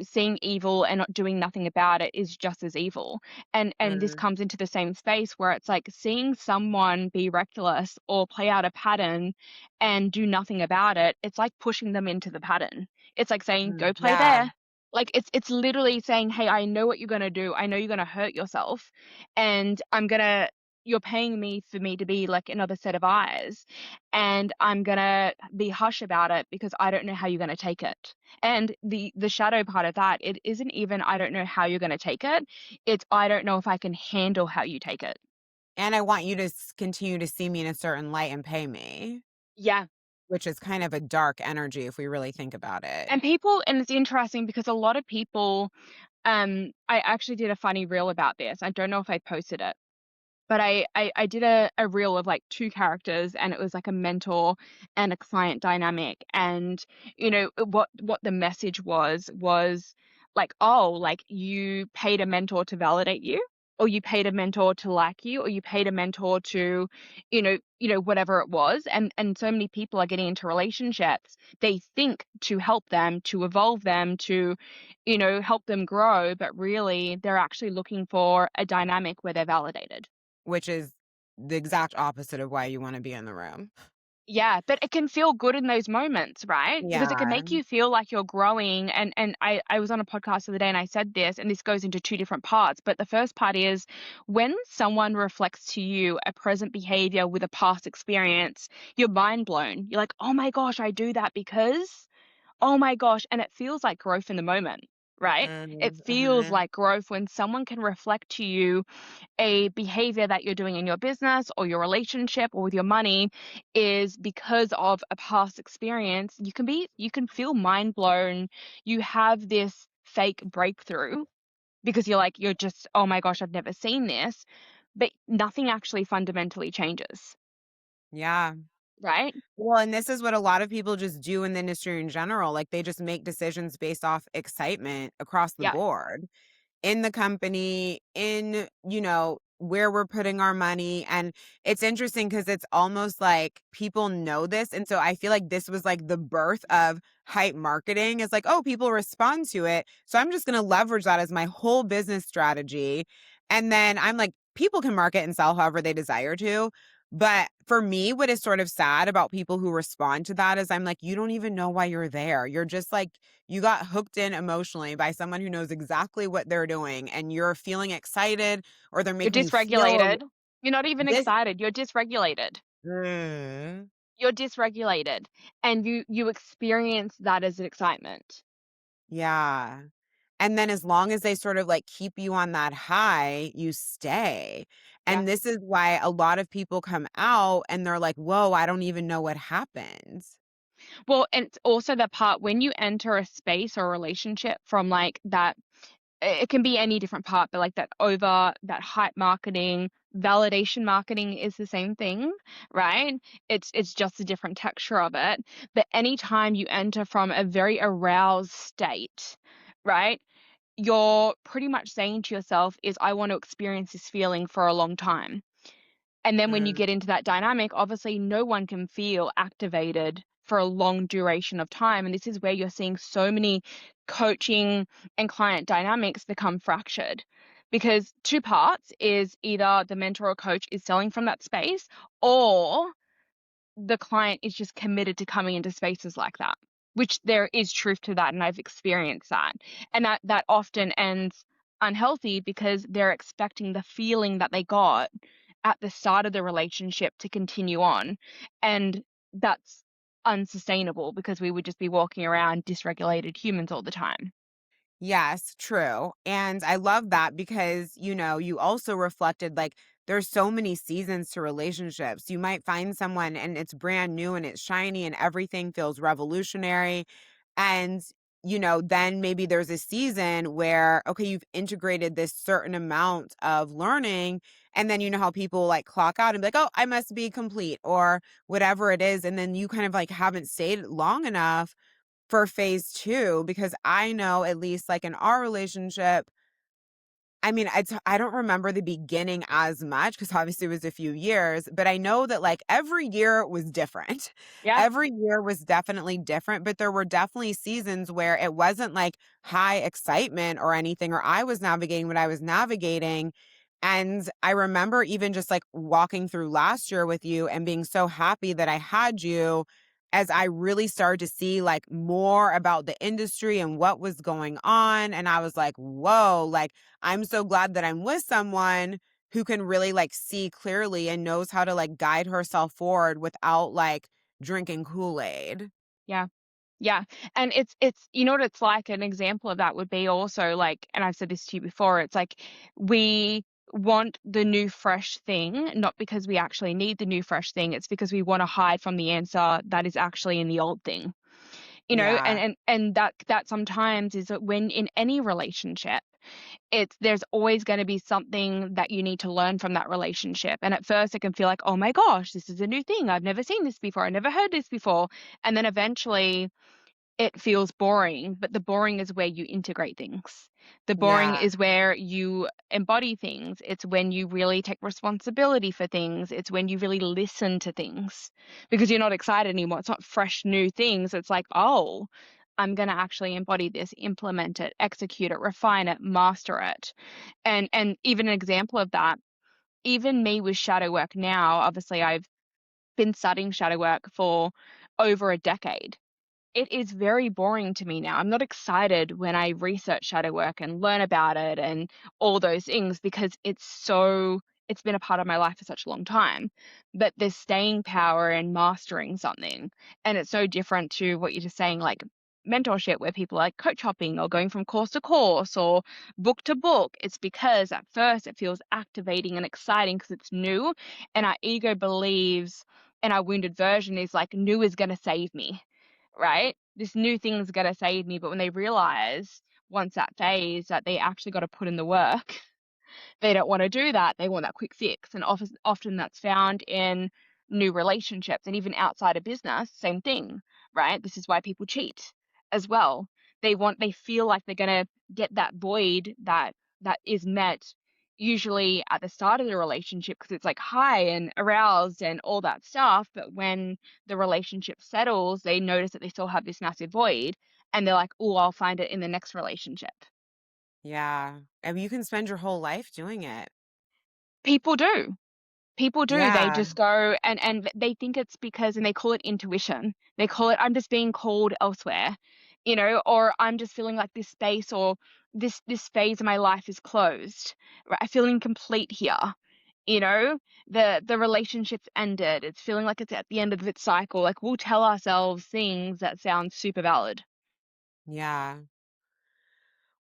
seeing evil and not doing nothing about it is just as evil. And this Mhm. comes into the same space where it's like, seeing someone be reckless or play out a pattern and do nothing about it. It's like pushing them into the pattern. It's like saying, Mm. go play Yeah. there. Like, it's literally saying, hey, I know what you're gonna do. I know you're gonna hurt yourself, and you're paying me for me to be like another set of eyes, and I'm gonna be hush about it because I don't know how you're gonna take it. And the shadow part of that, it isn't even I don't know how you're gonna take it. It's I don't know if I can handle how you take it. And I want you to continue to see me in a certain light and pay me, Yeah. which is kind of a dark energy if we really think about it. And it's interesting because a lot of people, I actually did a funny reel about this. I don't know if I posted it. But I did a reel of, like, 2 characters, and it was, like, a mentor and a client dynamic, and, what the message was, like, "Oh, like, you paid a mentor to validate you, or you paid a mentor to like you, or you paid a mentor to," whatever it was, and so many people are getting into relationships, they think to help them, to evolve them, to, help them grow, but really, they're actually looking for a dynamic where they're validated. Which is the exact opposite of why you wanna be in the room. Yeah, but it can feel good in those moments, right? Because it can Yeah. make you feel like you're growing, and I was on a podcast the other day and I said this, and this goes into 2 different parts, but the first part is when someone reflects to you a present behavior with a past experience, you're mind blown. You're like, "Oh my gosh, I do that because, oh my gosh," and it feels like growth in the moment, right? It feels Mhm. like growth when someone can reflect to you a behavior that you're doing in your business or your relationship or with your money is because of a past experience, you can feel mind blown. You have this fake breakthrough because you're just, oh my gosh, I've never seen this, but nothing actually fundamentally changes, Yeah. right? Well, and this is what a lot of people just do in the industry in general, like, they just make decisions based off excitement across the Yeah. board. In the company, in, where we're putting our money. And it's interesting because it's almost like people know this. And so I feel like this was like the birth of hype marketing. It's like, oh, people respond to it. So I'm just going to leverage that as my whole business strategy. And then I'm like, people can market and sell however they desire to. But for me, what is sort of sad about people who respond to that is I'm like, you don't even know why you're there. You're just like, you got hooked in emotionally by someone who knows exactly what they're doing, and you're feeling excited or they're You're making you feel dysregulated. You're not even this. excited. You're dysregulated. Mm, You're dysregulated, and you experience that as an excitement. yeah. And then as long as they sort of like keep you on that high, you stay. Yeah. And this is why a lot of people come out and they're like, whoa, I don't even know what happened. Well, and it's also the part when you enter a space or relationship from like that, it can be any different part, but like that hype marketing, validation marketing is the same thing, right? It's just a different texture of it. But anytime you enter from a very aroused state, right? You're pretty much saying to yourself is I want to experience this feeling for a long time. And then when you Mm, get into that dynamic, obviously no one can feel activated for a long duration of time. And this is where you're seeing so many coaching and client dynamics become fractured. Because two parts is either the mentor or coach is selling from that space, or the client is just committed to coming into spaces like that, which there is truth to that, and I've experienced that. And that often ends unhealthy because they're expecting the feeling that they got at the start of the relationship to continue on, and that's unsustainable because we would just be walking around dysregulated humans all the time. yes, true. And I love that because, you also reflected like there's so many seasons to relationships. You might find someone and it's brand new and it's shiny and everything feels revolutionary. And, then maybe there's a season where, okay, you've integrated this certain amount of learning. And then you know how people like clock out and be like, oh, I must be complete or whatever it is. And then you kind of like haven't stayed long enough for phase 2 because I know at least, like, in our relationship, I mean, I don't remember the beginning as much because obviously it was a few years, but I know that, like, every year was different. Yeah. Every year was definitely different, but there were definitely seasons where it wasn't, like, high excitement or anything, or I was navigating what I was navigating, and I remember even just, like, walking through last year with you and being so happy that I had you as I really started to see, like, more about the industry and what was going on, and I was like, "Whoa," like, I'm so glad that I'm with someone who can really, like, see clearly and knows how to, like, guide herself forward without, like, drinking Kool-Aid. Yeah. Yeah, and it's what it's like, an example of that would be also, like, and I've said this to you before, it's like we want the new fresh thing, not because we actually need the new fresh thing. It's because we want to hide from the answer that is actually in the old thing. You know, Yeah. and that sometimes is that when in any relationship, it's there's always going to be something that you need to learn from that relationship. And at first it can feel like, oh my gosh, this is a new thing. I've never seen this before. I never heard this before. And then eventually it feels boring, but the boring is where you integrate things. The boring Yeah. is where you embody things. It's when you really take responsibility for things. It's when you really listen to things because you're not excited anymore. It's not fresh new things. It's like, oh, I'm going to actually embody this, implement it, execute it, refine it, master it. And even an example of that, even me with shadow work now, obviously I've been studying shadow work for over a decade. It is very boring to me now. I'm not excited when I research shadow work and learn about it and all those things because it's been a part of my life for such a long time. But there's staying power in mastering something. And it's so different to what you're just saying, like mentorship, where people are like coach hopping or going from course to course or book to book. It's because at first it feels activating and exciting because it's new. And our ego believes, and our wounded version is like, new is going to save me, right? This new thing's gonna save me. But when they realize once that phase that they actually got to put in the work, they don't want to do that. They want that quick fix. And often that's found in new relationships and even outside of business, same thing, right? This is why people cheat as well. They feel like they're going to get that void that is met usually at the start of the relationship because it's like high and aroused and all that stuff. But when the relationship settles, they notice that they still have this massive void and they're like, oh, I'll find it in the next relationship. Yeah. And you can spend your whole life doing it. People do. People do. They Yeah. just go and they think it's because, and they call it intuition. They call it, I'm just being called elsewhere, or I'm just feeling like this space or this phase of my life is closed. Right? I feel incomplete here. You know, the relationship's ended. It's feeling like it's at the end of its cycle. Like we'll tell ourselves things that sound super valid. Yeah.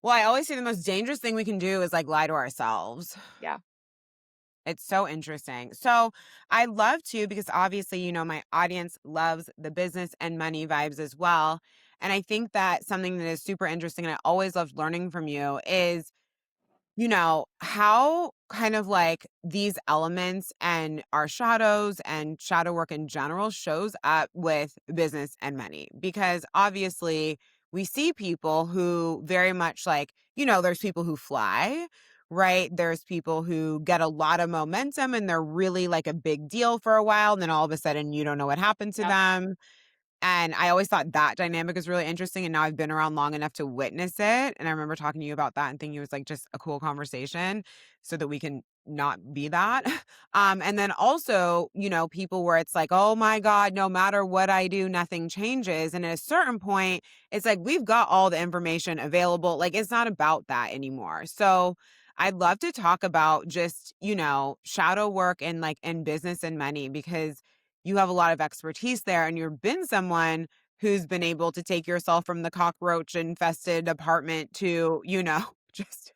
Well, I always say the most dangerous thing we can do is like lie to ourselves. Yeah. It's so interesting. So I love to, because obviously, my audience loves the business and money vibes as well. And I think that something that is super interesting, and I always loved learning from you, is how kind of like these elements and our shadows and shadow work in general shows up with business and money. Because obviously, we see people who very much like, there's people who fly, right? There's people who get a lot of momentum and they're really like a big deal for a while. And then all of a sudden, you don't know what happened to Yep. them. And I always thought that dynamic is really interesting, and now I've been around long enough to witness it, and I remember talking to you about that and thinking it was, like, just a cool conversation so that we can not be that. And then also, people where it's like, "Oh my god, no matter what I do, nothing changes," and at a certain point, it's like, we've got all the information available, like, it's not about that anymore. So, I'd love to talk about just, shadow work and, like, in business and money, because you have a lot of expertise there and you've been someone who's been able to take yourself from the cockroach infested apartment to, just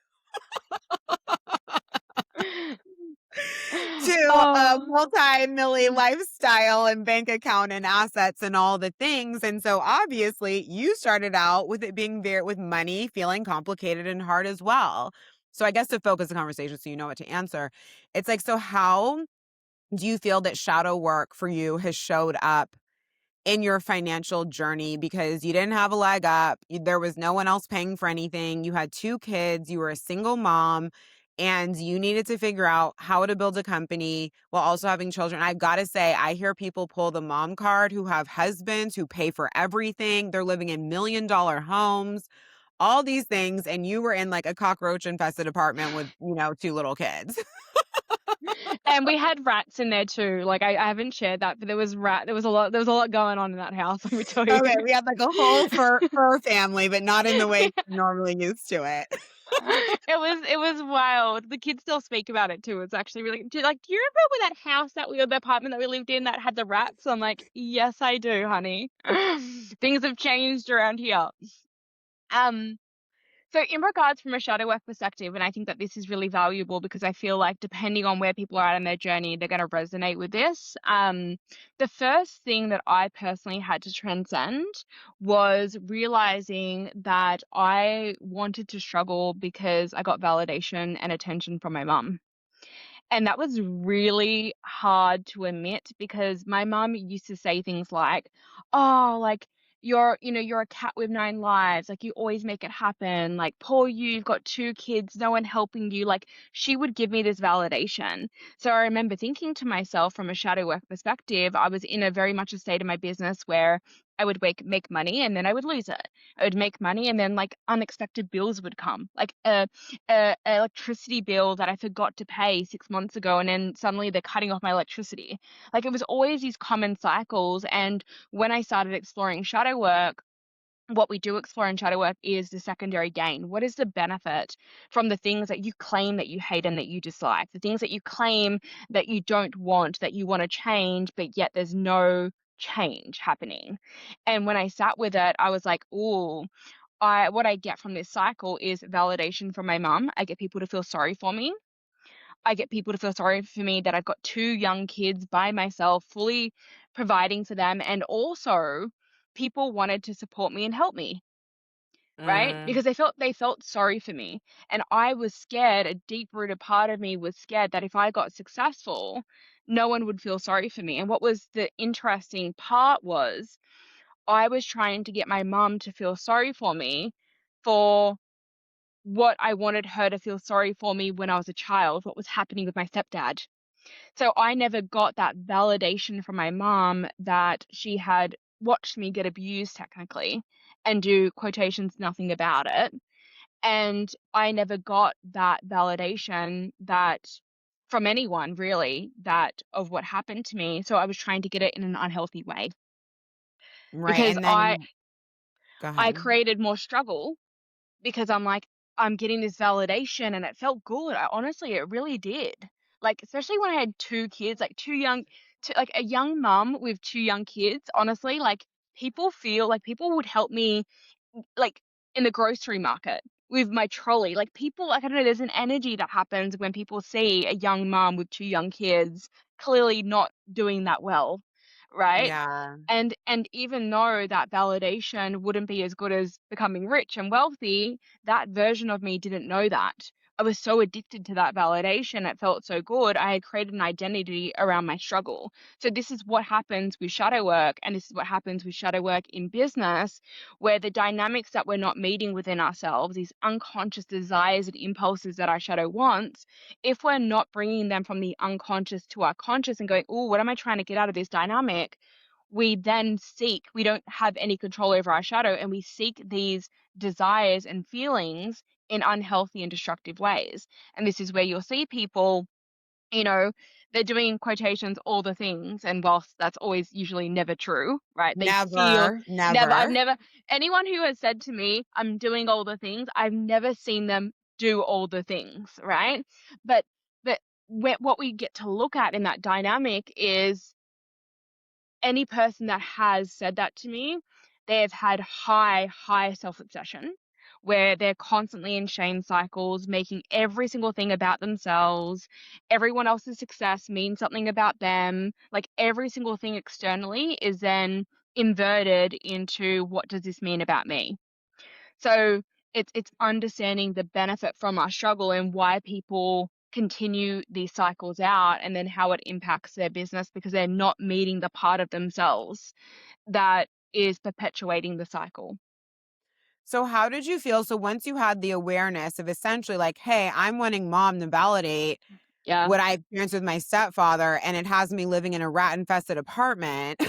to a Oh. multi-milli lifestyle and bank account and assets and all the things. And so obviously you started out with it being there with money feeling complicated and hard as well. So I guess to focus the conversation so you know what to answer, it's like, so how do you feel that shadow work for you has showed up in your financial journey? Because you didn't have a leg up, there was no one else paying for anything, you had 2 kids, you were a single mom, and you needed to figure out how to build a company while also having children. I've gotta say, I hear people pull the mom card who have husbands who pay for everything, they're living in million-dollar homes, all these things, and you were in, like, a cockroach-infested apartment with, 2 little kids. And we had rats in there too. Like I haven't shared that, but there was a lot going on in that house, let me tell you. Okay, we had, like, a whole fur family, but not in the way you're normally used to it. It was wild. The kids still speak about it too. It's actually really like, do you remember when that house the apartment that we lived in that had the rats? I'm like, yes, I do, honey. Things have changed around here. Um, So in regards from a shadow work perspective, and I think that this is really valuable because I feel like depending on where people are at in their journey, they're going to resonate with this. The first thing that I personally had to transcend was realizing that I wanted to struggle because I got validation and attention from my mum. And that was really hard to admit because my mum used to say things like, "Oh, like you're a cat with nine lives. Like you always make it happen. Like poor you, you've got two kids, no one helping you." Like she would give me this validation. So I remember thinking to myself from a shadow work perspective, I was in a very much a state of my business where I would make money and then I would lose it. I would make money and then like unexpected bills would come. Like a electricity bill that I forgot to pay 6 months ago, and then suddenly they're cutting off my electricity. Like it was always these common cycles. And when I started exploring shadow work, what we do explore in shadow work is the secondary gain. What is the benefit from the things that you claim that you hate and that you dislike, the things that you claim that you don't want, that you want to change, but yet there's no change happening. And when I sat with it, I was like, "Ooh, I what I get from this cycle is validation from my mum. I get people to feel sorry for me. I get people to feel sorry for me that I've got two young kids by myself, fully providing for them. And also, people wanted to support me and help me, right? Mm, Because they felt sorry for me. And I was scared, a deep-rooted part of me was scared that if I got successful, no one would feel sorry for me. And what was the interesting part was I was trying to get my mum to feel sorry for me for what I wanted her to feel sorry for me when I was a child, what was happening with my stepdad. So I never got that validation from my mom that she had watched me get abused technically and do quotations nothing about it. And I never got that validation that from anyone really that of what happened to me. So I was trying to get it in an unhealthy way right. because And I then go I ahead. created more struggle because I'm like, I'm getting this validation and it felt good. I honestly, it really did. Like, especially when I had two kids, like like a young mum with two young kids, honestly, like people would help me like in the grocery market with my trolley. Like people, like I don't know, there's an energy that happens when people see a young mom with two young kids clearly not doing that well, right? Yeah. And even though that validation wouldn't be as good as becoming rich and wealthy, that version of me didn't know that. I was so addicted to that validation. It felt so good. I had created an identity around my struggle. So this is what happens with shadow work, and this is what happens with shadow work in business, where the dynamics that we're not meeting within ourselves, these unconscious desires and impulses that our shadow wants, if we're not bringing them from the unconscious to our conscious and going, "Oh, what am I trying to get out of this dynamic?" we don't have any control over our shadow and we seek these desires and feelings in unhealthy and destructive ways. And this is where you'll see people, you know, they're doing in quotations all the things. And whilst that's always usually never true, right? They feel Never, never, I've never. never, anyone who has said to me, I'm doing all the things, I've never seen them do all the things, right? But, but what we get to look at in that dynamic is any person that has said that to me, they have had high self-obsession where they're constantly in shame cycles, making every single thing about themselves. Everyone else's success means something about them. Like every single thing externally is then inverted into what does this mean about me? So it's understanding the benefit from our struggle and why people continue these cycles out and then how it impacts their business because they're not meeting the part of themselves that is perpetuating the cycle. So how did you feel? So once you had the awareness of essentially like, hey, I'm wanting mom to validate Yeah. what I experienced with my stepfather, and it has me living in a rat infested apartment.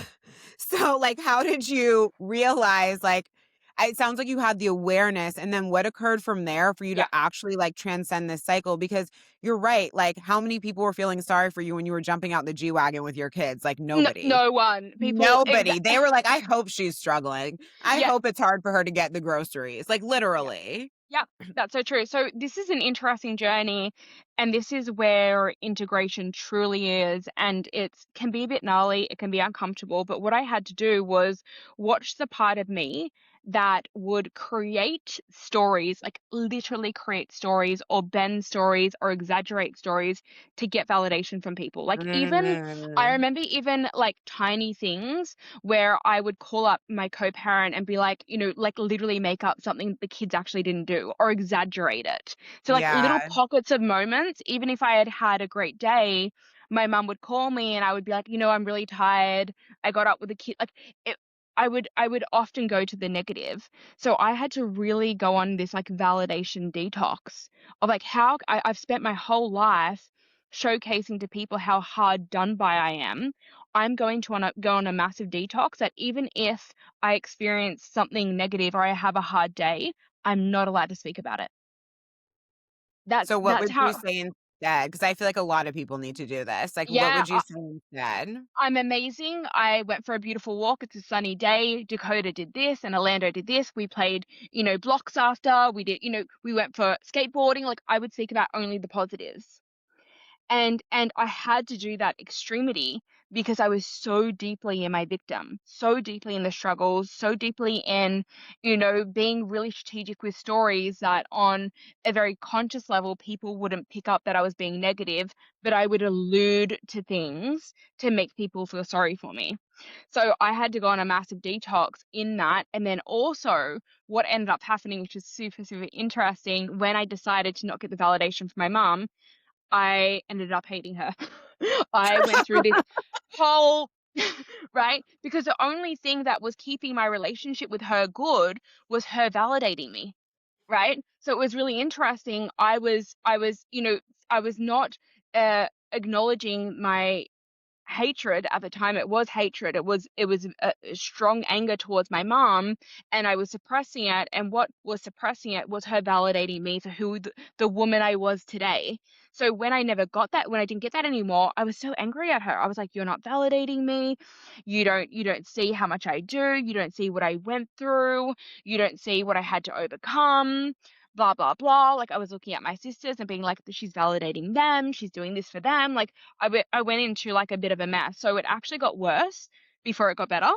So, like, how did you realize, like, it sounds like you had the awareness, and then what occurred from there for you to Yeah. actually like transcend this cycle? Because you're right. Like, how many people were feeling sorry for you when you were jumping out the G Wagon with your kids? Like, No, nobody. no one. People Nobody. They were like, I hope she's struggling. I yeah, hope it's hard for her to get the groceries. Like, yeah. literally. Yeah, that's so true. So this is an interesting journey, and this is where integration truly is. And it can be a bit gnarly, it can be uncomfortable. But what I had to do was watch the part of me that would create stories, like literally create stories or bend stories or exaggerate stories to get validation from people. Like even I Mm, remember even like tiny things where I would call up my co-parent and be like, like literally make up something the kids actually didn't do or exaggerate it. So like little yeah. pockets of moments, even if I had had a great day, my mum would call me and I would be like, I'm really tired. I got up with the kid. Like it, I would often go to the negative. So I had to really go on this like validation detox of like how I've spent my whole life showcasing to people how hard done by I am. I'm going to go on a massive detox that even if I experience something negative or I have a hard day, I'm not allowed to speak about it. That's So what that's would you how say instead? Because I feel like a lot of people need to do this. Like, what yeah, would you say instead? I'm amazing. I went for a beautiful walk. It's a sunny day. Dakota did this and Orlando did this. We played, blocks after. We did, we went for skateboarding. Like I would speak about only the positives. And I had to do that extremity because I was so deeply in my victim, so deeply in the struggles, so deeply in, being really strategic with stories that on a very conscious level, people wouldn't pick up that I was being negative, but I would allude to things to make people feel sorry for me. So I had to go on a massive detox in that. And then also what ended up happening, which is super, super interesting, when I decided to not get the validation from my mum, I ended up hating her. I went through this whole right? Because the only thing that was keeping my relationship with her good was her validating me, right? So it was really interesting. I was not acknowledging my hatred at the time. It was hatred. It was a strong anger towards my mom, and I was suppressing it, and what was suppressing it was her validating me for who the woman I was today. So when I never got that, when I didn't get that anymore, I was so angry at her. I was like, you're not validating me. You don't see how much I do. You don't see what I went through. You don't see what I had to overcome. Blah blah blah. Like I was looking at my sisters and being like, she's validating them, she's doing this for them. Like I went into like a bit of a mess. So it actually got worse before it got better.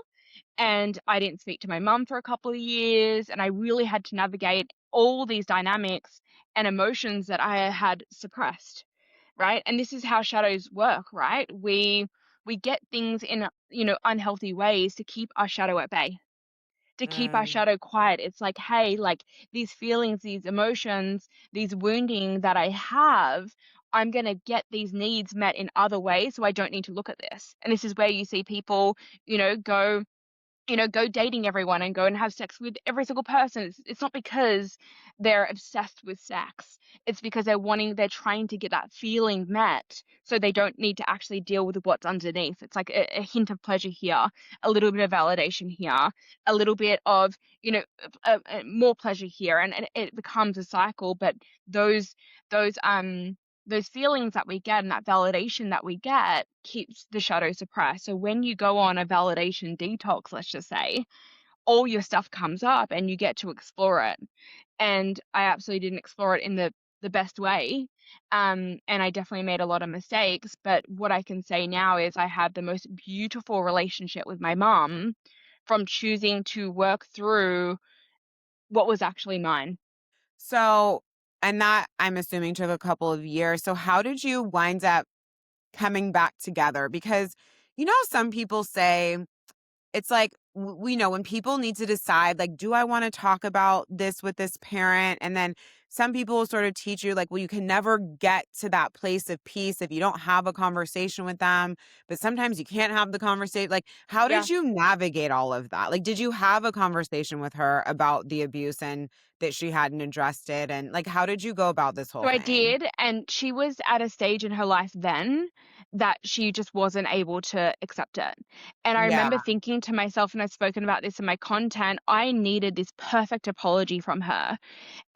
And I didn't speak to my mum for a couple of years. And I really had to navigate all these dynamics and emotions that I had suppressed. Right. And this is how shadows work, right? We get things in, unhealthy ways to keep our shadow at bay, to keep our Mm, shadow quiet. It's like, hey, like these feelings, these emotions, these wounding that I have, I'm going to get these needs met in other ways. So I don't need to look at this. And this is where you see people, go go dating everyone and go and have sex with every single person. It's not because they're obsessed with sex. It's because they're trying to get that feeling met so they don't need to actually deal with what's underneath. It's like a hint of pleasure here, a little bit of validation here, a little bit of, more pleasure here. And it becomes a cycle. But those, those, um, those feelings that we get and that validation that we get keeps the shadow suppressed. So when you go on a validation detox, let's just say, all your stuff comes up and you get to explore it. And I absolutely didn't explore it in the best way. And I definitely made a lot of mistakes. But what I can say now is I have the most beautiful relationship with my mom from choosing to work through what was actually mine. so and that, I'm assuming, took a couple of years. So how did you wind up coming back together? Because, some people say it's like, we know when people need to decide, like, do I want to talk about this with this parent? And then some people will sort of teach you, like, well, you can never get to that place of peace if you don't have a conversation with them. But sometimes you can't have the conversation. Like, how Yeah. did you navigate all of that? Like, did you have a conversation with her about the abuse and that she hadn't addressed it? And like, how did you go about this whole So I thing? did, and she was at a stage in her life then that she just wasn't able to accept it. And I Yeah. remember thinking to myself, and I've spoken about this in my content, I needed this perfect apology from her.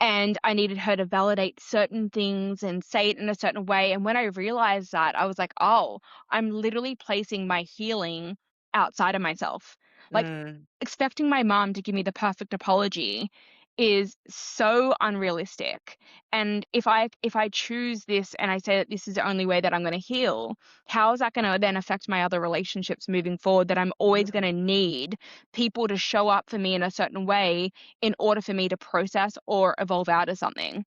And I needed her to validate certain things and say it in a certain way. And when I realized that, I was like, oh, I'm literally placing my healing outside of myself. Like Mm, expecting my mom to give me the perfect apology is so unrealistic. And if I choose this and I say that this is the only way that I'm going to heal, how is that going to then affect my other relationships moving forward, that I'm always going Mhm. to need people to show up for me in a certain way in order for me to process or evolve out of something.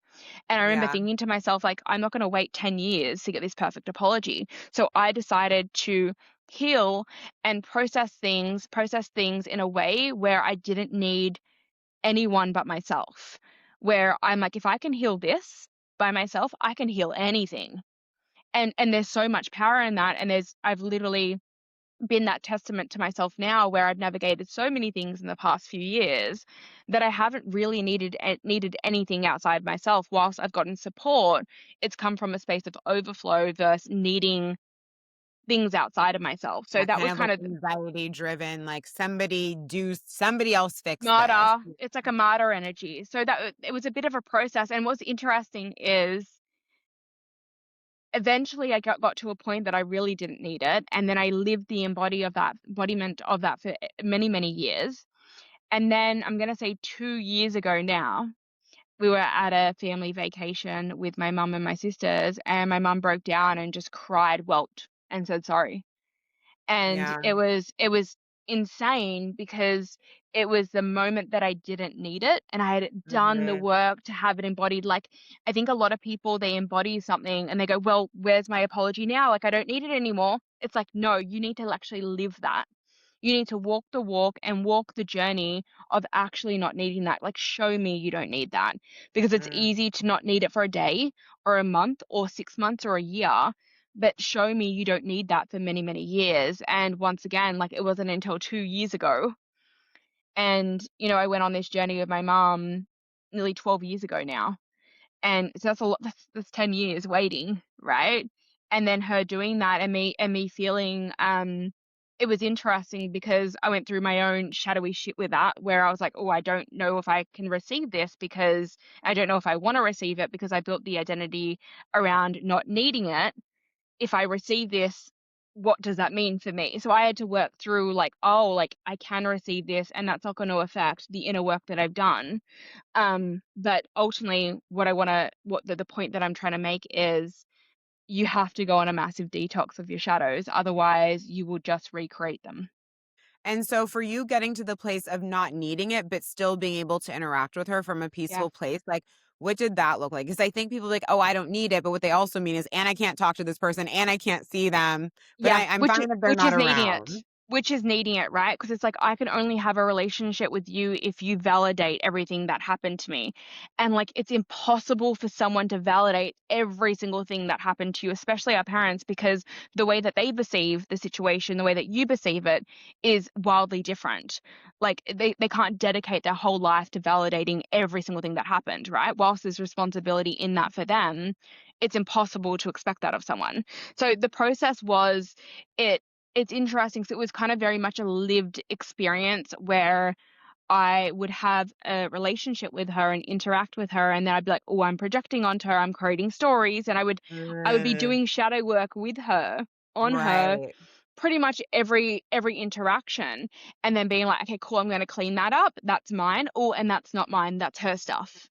And I remember Yeah. thinking to myself, like, I'm not going to wait 10 years to get this perfect apology. So I decided to heal and process things in a way where I didn't need anyone but myself. Where I'm like, if I can heal this by myself, I can heal anything. And there's so much power in that. And I've literally been that testament to myself now, where I've navigated so many things in the past few years that I haven't really needed anything outside myself. Whilst I've gotten support, it's come from a space of overflow versus needing things outside of myself. So That that kind was of like kind of anxiety driven, like somebody else fix this. martyr. It's like a martyr energy. So that it was a bit of a process. And what's interesting is eventually I got to a point that I really didn't need it, and then I lived the embodiment of that for many, many years. And then I'm gonna say 2 years ago now, we were at a family vacation with my mum and my sisters, and my mum broke down and just cried, whelped, and said sorry. And Yeah. it was insane, because it was the moment that I didn't need it, and I had done the Mhm. work to have it embodied. Like, I think a lot of people, they embody something and they go, "Well, where's my apology now? Like, I don't need it anymore." It's like, no, you need to actually live that. You need to walk the walk and walk the journey of actually not needing that. Like, show me you don't need that. Because it's Mm. easy to not need it for a day or a month or 6 months or a year, but show me you don't need that for many, many years. And once again, like, it wasn't until 2 years ago. And, I went on this journey with my mom nearly 12 years ago now. And so that's a lot, that's 10 years waiting, right? And then her doing that, and me feeling, it was interesting because I went through my own shadowy shit with that, where I was like, "Oh, I don't know if I can receive this, because I don't know if I want to receive it, because I built the identity around not needing it. If I receive this, what does that mean for me?" So I had to work through, like, oh, like, I can receive this, and that's not going to affect the inner work that I've done. But ultimately, what the point that I'm trying to make is, you have to go on a massive detox of your shadows, otherwise you will just recreate them. And so for you getting to the place of not needing it, but still being able to interact with her from a Yeah. peaceful place, like what did that look like? Because I think people are like, oh, I don't need it. But what they also mean is, and I can't talk to this person and I can't see them, but Yeah, I'm which fine is if they're which not is needing it. around. Which is needing it, right? Because it's like, I can only have a relationship with you if you validate everything that happened to me. And, like, it's impossible for someone to validate every single thing that happened to you, especially our parents, because the way that they perceive the situation, the way that you perceive it, is wildly different. Like, they can't dedicate their whole life to validating every single thing that happened, right? Whilst there's responsibility in that for them, it's impossible to expect that of someone. So the process was, it it's interesting. So it was kind of very much a lived experience, where I would have a relationship with her and interact with her, and then I'd be like, "Oh, I'm projecting onto her, I'm creating stories," and I would be Mm, doing shadow work with her, on her, right. pretty much every interaction, and then being like, "Okay, cool, I'm gonna clean that up. That's mine. Oh, and that's not mine. That's her stuff."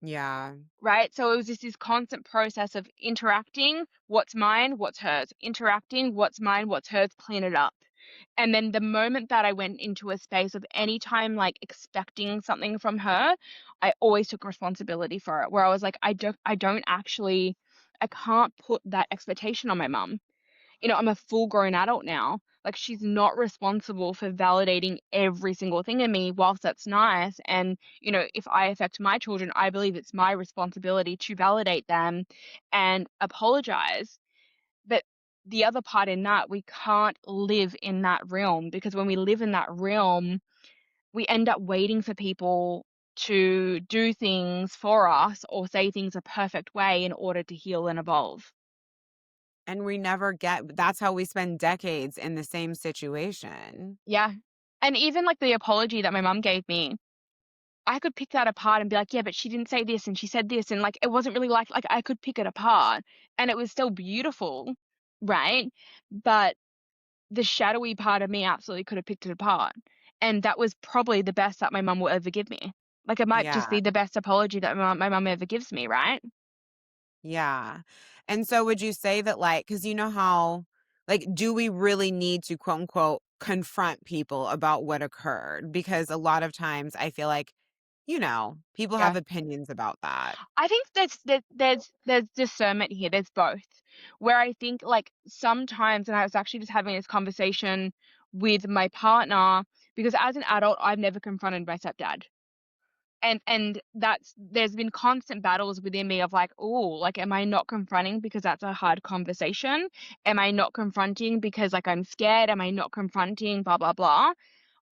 Yeah. Right? So it was just this constant process of interacting, what's mine, what's hers, interacting, what's mine, what's hers, clean it up. And then the moment that I went into a space of any time, like, expecting something from her, I always took responsibility for it. Where I was like, I don't actually, I can't put that expectation on my mum. I'm a full grown adult now. Like, she's not responsible for validating every single thing in me. Whilst that's nice, and, if I affect my children, I believe it's my responsibility to validate them and apologize. But the other part in that, we can't live in that realm, because when we live in that realm, we end up waiting for people to do things for us or say things a perfect way in order to heal and evolve. And we never get that's how we spend decades in the same situation. Yeah. And even, like, the apology that my mum gave me, I could pick that apart and be like, "Yeah, but she didn't say this and she said this," and, like, it wasn't really like I could pick it apart, and it was still beautiful, right? But the shadowy part of me absolutely could have picked it apart, and that was probably the best that my mum will ever give me. Like, it might just Yeah. be the best apology that my mum ever gives me, right? Yeah. And so would you say that, like, because you know how, like, do we really need to quote unquote confront people about what occurred? Because a lot of times I feel like, people have Yeah. opinions about that. I think there's discernment here, there's both. Where I think, like, sometimes, and I was actually just having this conversation with my partner, because as an adult, I've never confronted my stepdad. And that's there's been constant battles within me of like, oh, like, am I not confronting because that's a hard conversation? Am I not confronting because, like, I'm scared? Am I not confronting blah blah blah?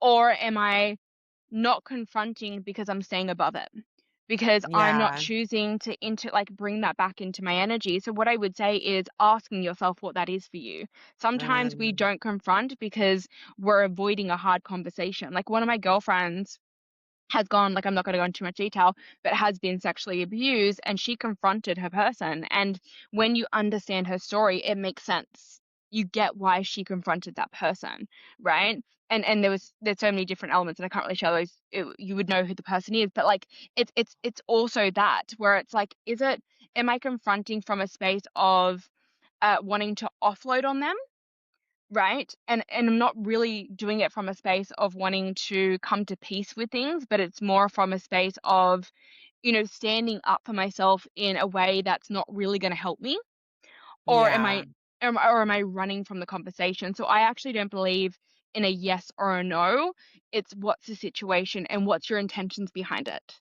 Or am I not confronting because I'm staying above it? Because I'm not Yeah. choosing to bring that back into my energy. So what I would say is asking yourself what that is for you. Sometimes we Um, don't confront because we're avoiding a hard conversation. Like, one of my girlfriends has gone, like, I'm not going to go into too much detail, but has been sexually abused, and she confronted her person. And when you understand her story, it makes sense. You get why she confronted that person, right? And there's so many different elements, and I can't really share those. You would know who the person is, but, like, it's also that where it's like, am I confronting from a space of wanting to offload on them? Right? And I'm not really doing it from a space of wanting to come to peace with things, but it's more from a space of, standing up for myself in a way that's not really gonna help me, or yeah. am I running from the conversation? So I actually don't believe in a yes or a no. It's what's the situation and what's your intentions behind it.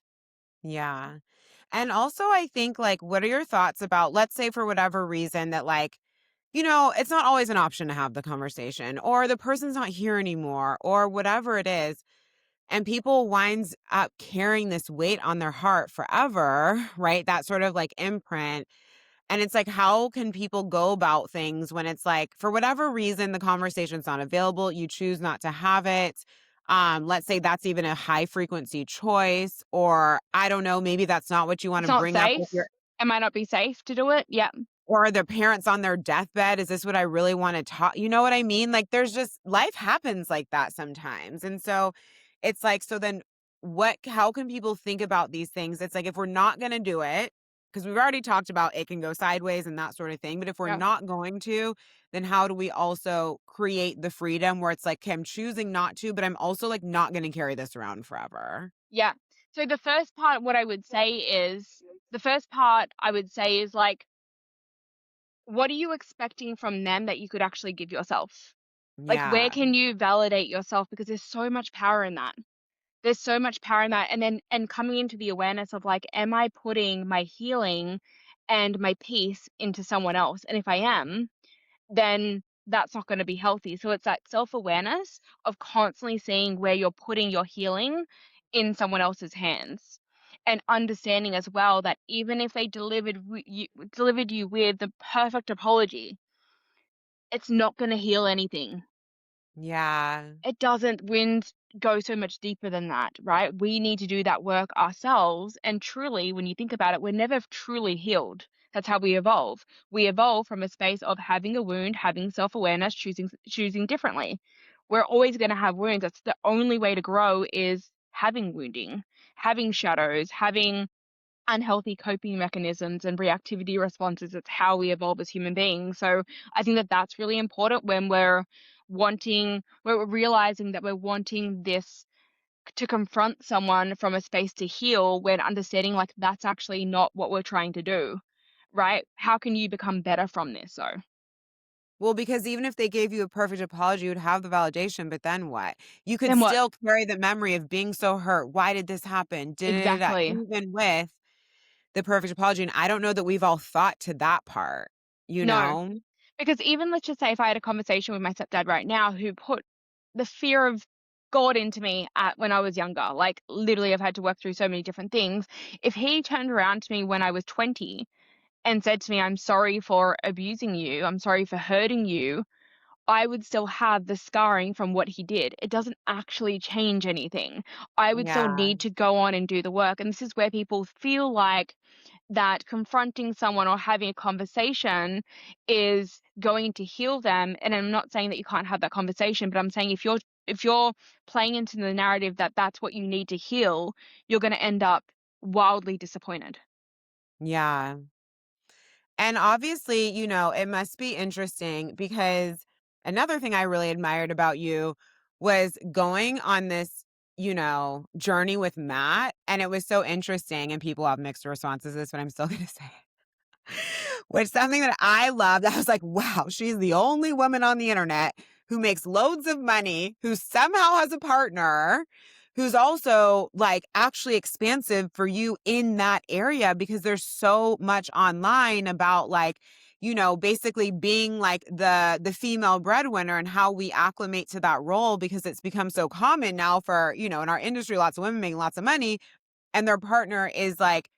Yeah. And also, I think, like, what are your thoughts about, let's say, for whatever reason, that, like, it's not always an option to have the conversation, or the person's not here anymore, or whatever it is. And people winds up carrying this weight on their heart forever, right? That sort of like imprint. And it's like, how can people go about things when it's like, for whatever reason, the conversation's not available, you choose not to have it. Let's say that's even a high frequency choice, or I don't know, maybe that's not what you want It's to not bring up with safe. your, It might not be safe to do it. Yeah. or their parents on their deathbed. Is this what I really want to talk? You know what I mean? Like, there's just life happens like that sometimes. And so it's like, so then how can people think about these things? It's like, if we're not going to do it, because we've already talked about it can go sideways and that sort of thing. But if we're Yeah. not going to, then how do we also create the freedom where it's like, okay, I'm choosing not to, but I'm also like not going to carry this around forever? Yeah. So the first part I would say is, like, what are you expecting from them that you could actually give yourself? Like, where Yeah. can you validate yourself? Because there's so much power in that. There's so much power in that. And coming into the awareness of, like, am I putting my healing and my peace into someone else? And if I am, then that's not going to be healthy. So it's that self-awareness of constantly seeing where you're putting your healing in someone else's hands. And understanding as well that even if they delivered you with the perfect apology, it's not going to heal anything. Yeah. It doesn't wins go so much deeper than that, right? We need to do that work ourselves. And truly, when you think about it, we're never truly healed. That's how we evolve. We evolve from a space of having a wound, having self-awareness, choosing differently. We're always going to have wounds. That's the only way to grow, is having wounding, having shadows, having unhealthy coping mechanisms and reactivity responses. It's how we evolve as human beings. So I think that that's really important when we're realizing that we're wanting this to confront someone from a space to heal, when understanding, like, that's actually not what we're trying to do, right? How can you become better from this? So Well, because even if they gave you a perfect apology, you would have the validation, but then what? You could then what? still carry the memory of being so hurt. Why did this happen? Da-da-da-da, Exactly. even with the perfect apology. And I don't know that we've all thought to that part, you No. know? Because even, let's just say, if I had a conversation with my stepdad right now, who put the fear of God into me when I was younger, like, literally, I've had to work through so many different things. If he turned around to me when I was 20 and said to me, I'm sorry for abusing you, I'm sorry for hurting you, I would still have the scarring from what he did. It doesn't actually change anything. I would still Yeah. need to go on and do the work. And this is where people feel like that confronting someone or having a conversation is going to heal them. And I'm not saying that you can't have that conversation, but I'm saying, if you're if you're playing into the narrative that that's what you need to heal, you're going to end up wildly disappointed. Yeah. And obviously, it must be interesting because another thing I really admired about you was going on this, journey with Matt. And it was so interesting. And people have mixed responses to this, but I'm still going to say which something that I loved, I was like, wow, she's the only woman on the internet who makes loads of money, who somehow has a partner, who's also like actually expansive for you in that area because there's so much online about like, basically being like the female breadwinner and how we acclimate to that role because it's become so common now for, in our industry, lots of women making lots of money and their partner is like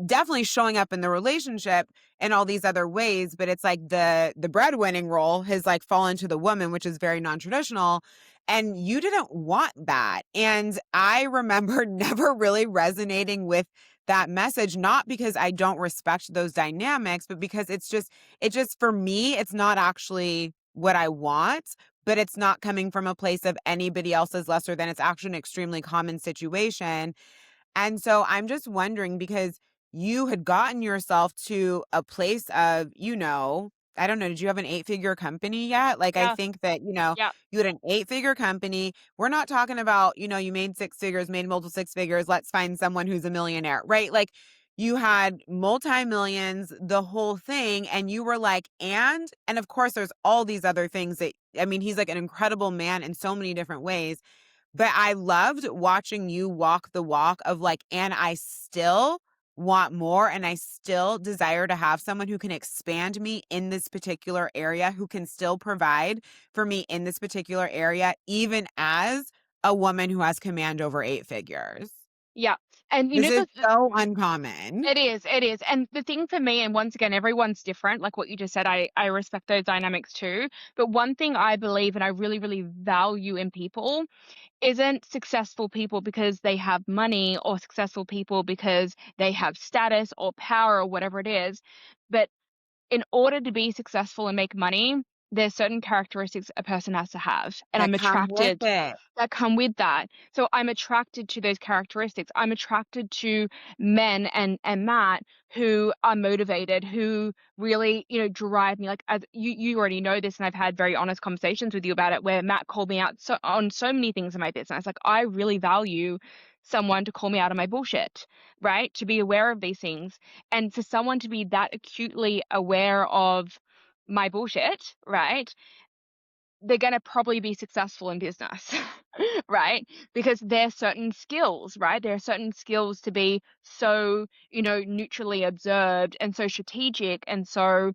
definitely showing up in the relationship in all these other ways, but it's like the breadwinning role has like fallen to the woman, which is very non-traditional, and you didn't want that. And I remember never really resonating with that message, not because I don't respect those dynamics, but because it just for me, it's not actually what I want, but it's not coming from a place of anybody else's lesser than. It's actually an extremely common situation. And so I'm just wondering because you had gotten yourself to a place of, I don't know, did you have an 8-figure company yet? Like, I Yeah. think that, Yeah. you had an 8-figure company. We're not talking about, you made 6 figures, made multiple 6 figures. Let's find someone who's a millionaire, right? Like, you had multi-millions, the whole thing. And you were like, and of course, there's all these other things that, I mean, he's like an incredible man in so many different ways. But I loved watching you walk the walk of like, and I still want more and I still desire to have someone who can expand me in this particular area, who can still provide for me in this particular area, even as a woman who has command over 8 figures. Yeah. And This is so uncommon. it is. And the thing for me, and once again, everyone's different, like what you just said, I respect those dynamics too. But one thing I believe and I really, really value in people isn't successful people because they have money or successful people because they have status or power or whatever it is. But in order to be successful and make money, there's certain characteristics a person has to have, and That I'm come with attracted it. that come with that. So I'm attracted to those characteristics. I'm attracted to men and Matt who are motivated, who really, drive me. Like as you already know this, and I've had very honest conversations with you about it, where Matt called me out on so many things in my business. Like I really value someone to call me out on my bullshit, right? To be aware of these things. And for someone to be that acutely aware of my bullshit, right? They're going to probably be successful in business, right? Because there's certain skills, right? There are certain skills to be so, neutrally observed and so strategic and so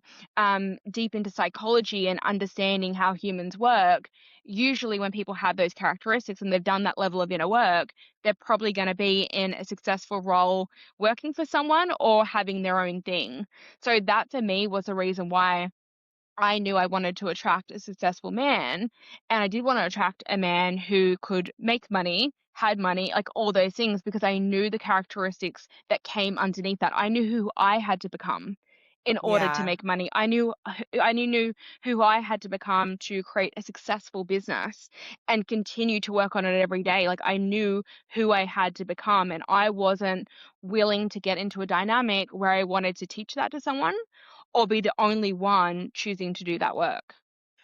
deep into psychology and understanding how humans work. Usually, when people have those characteristics and they've done that level of inner work, they're probably going to be in a successful role working for someone or having their own thing. So, that for me was the reason why I knew I wanted to attract a successful man, and I did want to attract a man who could make money, had money, like all those things, because I knew the characteristics that came underneath that. I knew who I had to become in order to Yeah. make money. I knew who I had to become to create a successful business and continue to work on it every day. Like I knew who I had to become, and I wasn't willing to get into a dynamic where I wanted to teach that to someone or be the only one choosing to do that work.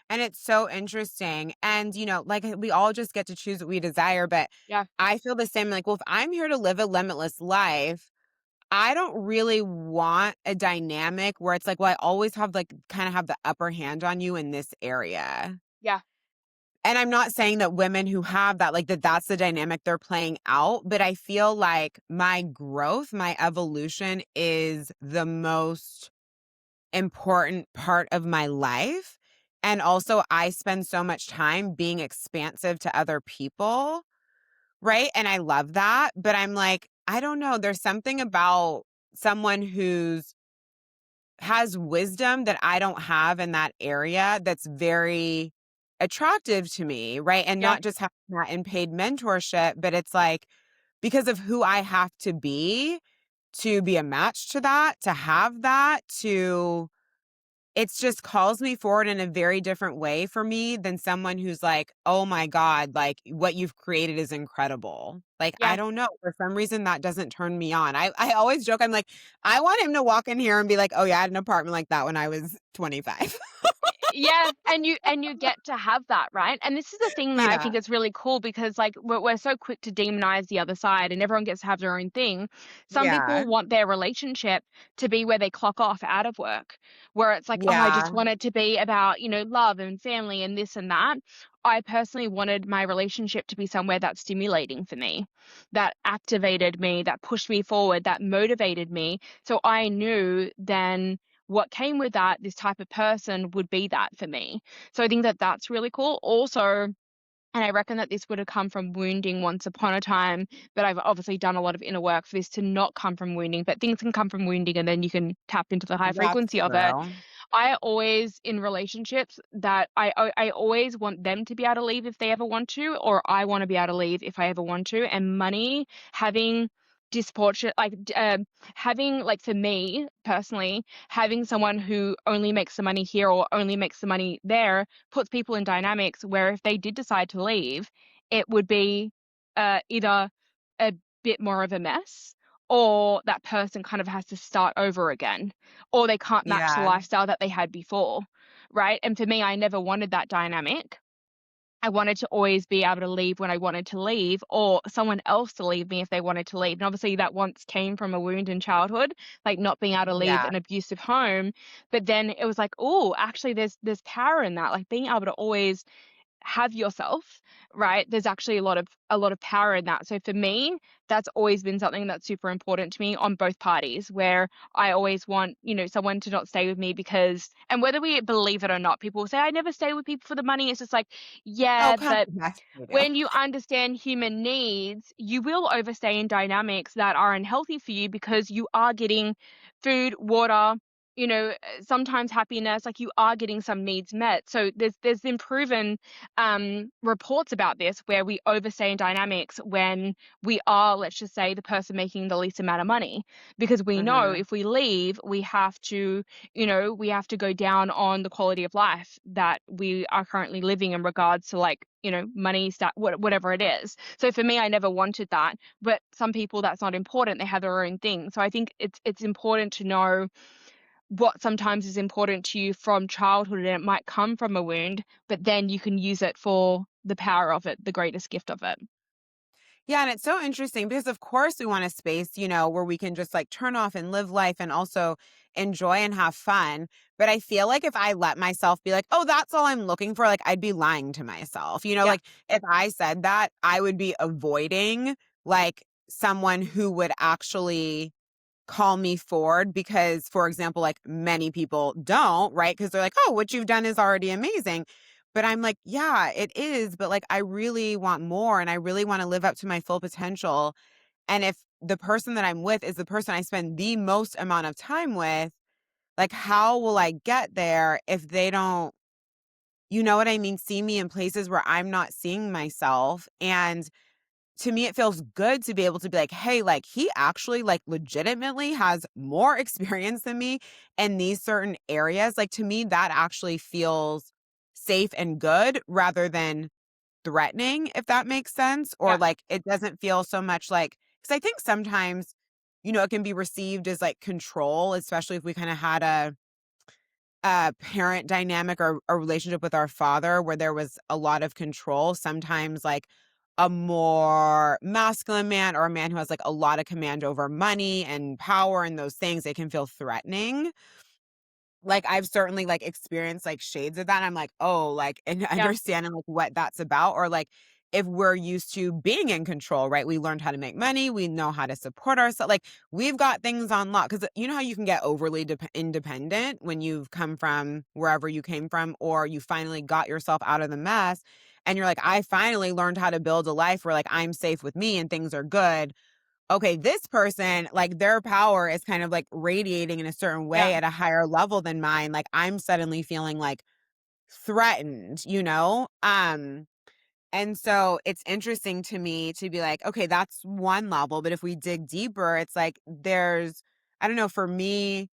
And it's so interesting. And, like we all just get to choose what we desire. But Yeah, I feel the same. Like, well, if I'm here to live a limitless life, I don't really want a dynamic where it's like, well, I always have like kind of have the upper hand on you in this area. yeah, And I'm not saying that women who have that, like that's the dynamic they're playing out, but I feel like my growth, my evolution is the most important part of my life. And also, I spend so much time being expansive to other people, right? And I love that. But I'm like, I don't know. There's something about someone who's has wisdom that I don't have in that area that's very attractive to me, right? And yeah, not just having that in paid mentorship, but it's like because of who I have to be a match to that, to have that, to it's just calls me forward in a very different way for me than someone who's like, "Oh my god, like, what you've created is incredible." Like, I Yeah. don't know, for some reason, that doesn't turn me on. I always joke, I'm like, "I want him to walk in here and be like, 'Oh, yeah, I had an apartment like that when I was 25.'" Yeah, and you get to have that, right? And this is the thing that I Yeah. think is really cool because like we're so quick to demonize the other side and everyone gets to have their own thing. Some Yeah. people want their relationship to be where they clock off out of work, where it's like, oh, I just Yeah. want it to be about, love and family and this and that. I personally wanted my relationship to be somewhere that's stimulating for me, that activated me, that pushed me forward, that motivated me. So I knew then what came with that, this type of person would be that for me. So I think that that's really cool. Also, and I reckon that this would have come from wounding once upon a time, but I've obviously done a lot of inner work for this to not come from wounding, but things can come from wounding and then you can tap into the high That's frequency of it. true. I always in relationships that I always want them to be able to leave if they ever want to, or I want to be able to leave if I ever want to. And money, having disproportionate, having like for me personally, having someone who only makes the money here or only makes the money there puts people in dynamics where if they did decide to leave, it would be either a bit more of a mess or that person kind of has to start over again or they can't match the Yeah. lifestyle that they had before, right? And for me, I never wanted that dynamic. I wanted to always be able to leave when I wanted to leave or someone else to leave me if they wanted to leave. And obviously that once came from a wound in childhood, like not being able to leave Yeah. an abusive home. But then it was like, oh, actually there's power in that. Like being able to always have yourself, right? There's actually a lot of power in that. So for me, that's always been something that's super important to me on both parties, where I always want, someone to not stay with me because and whether we believe it or not, people will say, I never stay with people for the money. It's just like, Oh, yeah, come but yes, we do. when you understand human needs, you will overstay in dynamics that are unhealthy for you because you are getting food, water, sometimes happiness, like you are getting some needs met. So there's been proven reports about this where we overstay in dynamics when we are, let's just say, the person making the least amount of money because we know Mhm. if we leave, we have to go down on the quality of life that we are currently living in regards to like money whatever it is. So for me, I never wanted that, but some people that's not important, they have their own thing. So I think it's important to know what sometimes is important to you from childhood and it might come from a wound, but then you can use it for the power of it, the greatest gift of it. Yeah, and it's so interesting because of course we want a space, where we can just like turn off and live life and also enjoy and have fun. But I feel like if I let myself be like, "Oh, that's all I'm looking for," like I'd be lying to myself. Yeah, Like if I said that, I would be avoiding like someone who would actually call me forward because, for example, like many people don't, right? Because they're like, "Oh, what you've done is already amazing." But I'm like, "Yeah, it is, but like I really want more and I really want to live up to my full potential." And if the person that I'm with is the person I spend the most amount of time with, like how will I get there if they don't, you know what I mean, see me in places where I'm not seeing myself? And to me, it feels good to be able to be like, "Hey, like, he actually, like, legitimately has more experience than me in these certain areas." Like, to me, that actually feels safe and good rather than threatening, if that makes sense, or, yeah, like, it doesn't feel so much like because I think sometimes, it can be received as, like, control, especially if we kinda had a parent dynamic or a relationship with our father where there was a lot of control. Sometimes, like, a more masculine man or a man who has, like, a lot of command over money and power and those things, it can feel threatening. Like, I've certainly, like, experienced, like, shades of that, and I'm like, "Oh," like, and yeah, understanding, like, what that's about, or, like, if we're used to being in control, right? We learned how to make money, we know how to support ourselves. Like, we've got things on lock because you know how you can get overly independent when you've come from wherever you came from, or you finally got yourself out of the mess, and you're like, "I finally learned how to build a life where, like, I'm safe with me and things are good." Okay, this person, like their power is kind of like radiating in a certain yeah, way at a higher level than mine. Like I'm suddenly feeling like threatened, you know? And so it's interesting to me to be like, okay, that's one level. But if we dig deeper, it's like I don't know, for me,